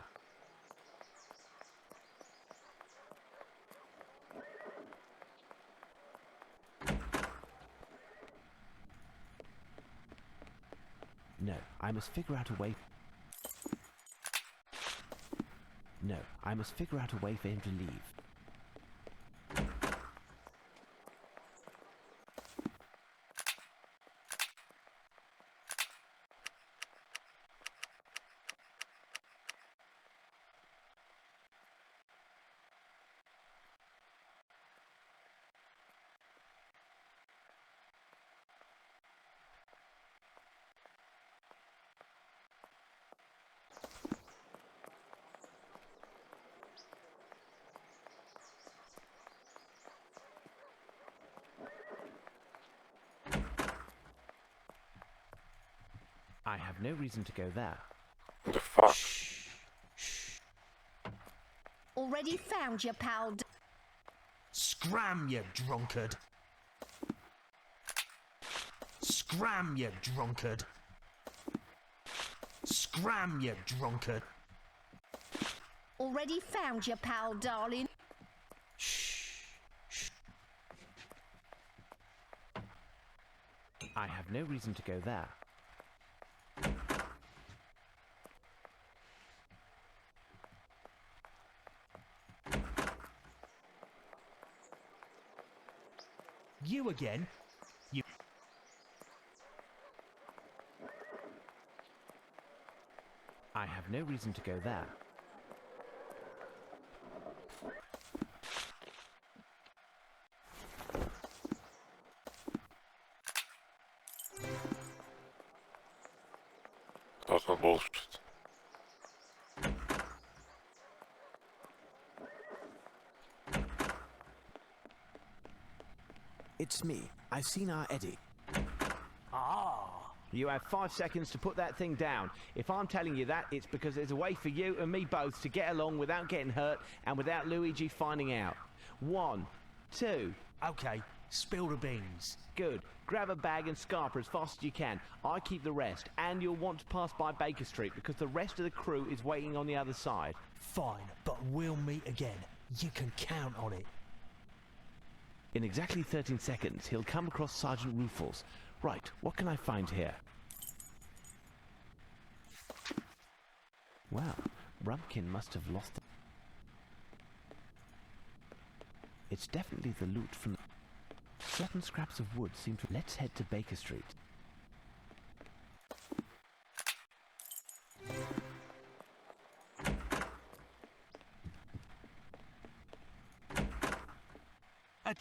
No, I must figure out a way. No, I must figure out a way for him to leave. I have no reason to go there. The fuck? Already found your pal. Scram, you drunkard! Scram, you drunkard! Scram, you drunkard! Already found your pal, darling? I have no reason to go there. You again? You... I have no reason to go there. Total bullshit. It's me. I've seen our Eddie. You have 5 seconds to put that thing down. If I'm telling you that, it's because there's a way for you and me both to get along without getting hurt and without Luigi finding out. 1, 2. Okay, spill the beans. Good. Grab a bag and scarper as fast as you can. I keep the rest, and you'll want to pass by Baker Street because the rest of the crew is waiting on the other side. Fine, but we'll meet again. You can count on it. In exactly 13 seconds, he'll come across Sergeant Rufus. Right, what can I find here? Well, Rumpkin must have lost the... It's definitely the loot from... Certain scraps of wood seem to... Let's head to Baker Street.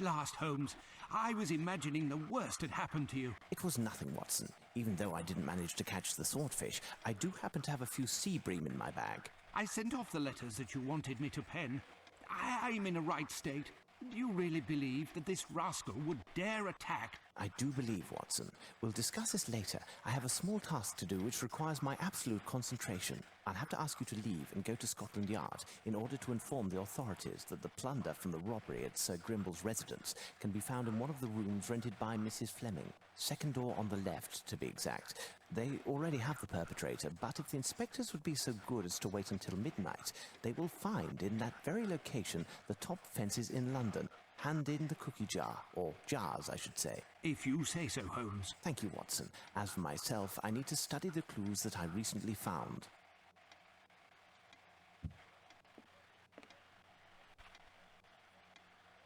last, Holmes. I was imagining the worst had happened to you. It was nothing, Watson. Even though I didn't manage to catch the swordfish, I do happen to have a few sea bream in my bag. I sent off the letters that you wanted me to pen. I'm in a right state. Do you really believe that this rascal would dare attack? I do believe, Watson. We'll discuss this later. I have a small task to do which requires my absolute concentration. I'll have to ask you to leave and go to Scotland Yard in order to inform the authorities that the plunder from the robbery at Sir Grimble's residence can be found in one of the rooms rented by Mrs. Fleming. Second door on the left, to be exact. They already have the perpetrator, but if the inspectors would be so good as to wait until midnight, they will find in that very location the top fences in London. Hand in the cookie jar, or jars, I should say. If you say so, Holmes. Thank you, Watson. As for myself, I need to study the clues that I recently found.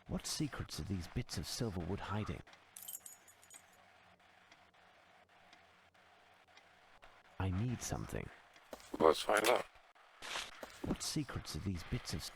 What secrets are these bits of silver wood hiding? I need something. Let's find out. What secrets are these bits of...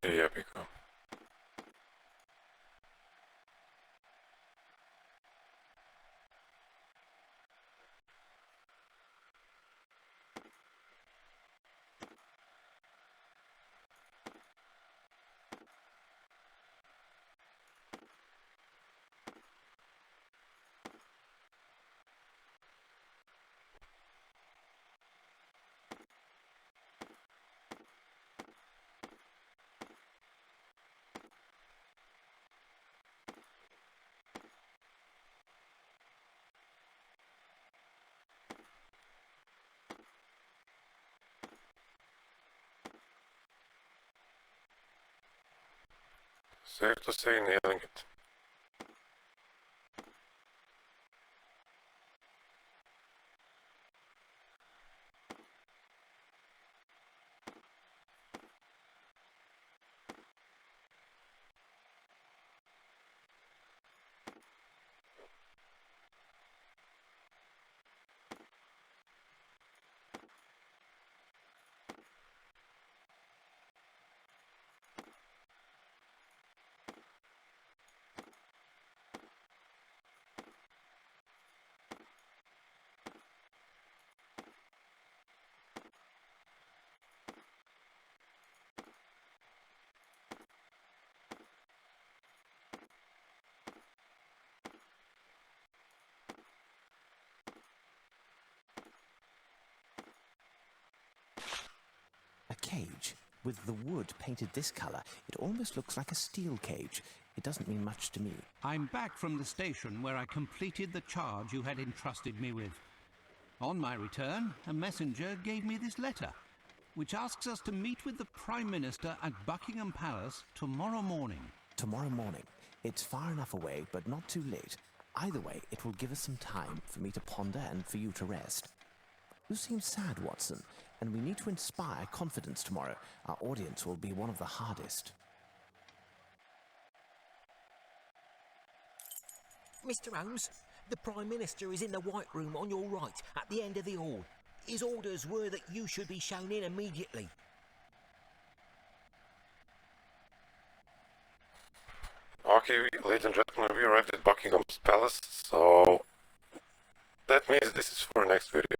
Yeah, Pico. Safe to say, nailing it. A cage. With the wood painted this colour, it almost looks like a steel cage. It doesn't mean much to me. I'm back from the station where I completed the charge you had entrusted me with. On my return, a messenger gave me this letter, which asks us to meet with the Prime Minister at Buckingham Palace tomorrow morning. Tomorrow morning. It's far enough away, but not too late. Either way, it will give us some time for me to ponder and for you to rest. You seem sad, Watson, and we need to inspire confidence tomorrow. Our audience will be one of the hardest. Mr. Holmes, the Prime Minister is in the White Room on your right, at the end of the hall. His orders were that you should be shown in immediately. Okay, ladies and gentlemen, we arrived at Buckingham's Palace, so that means this is for next video.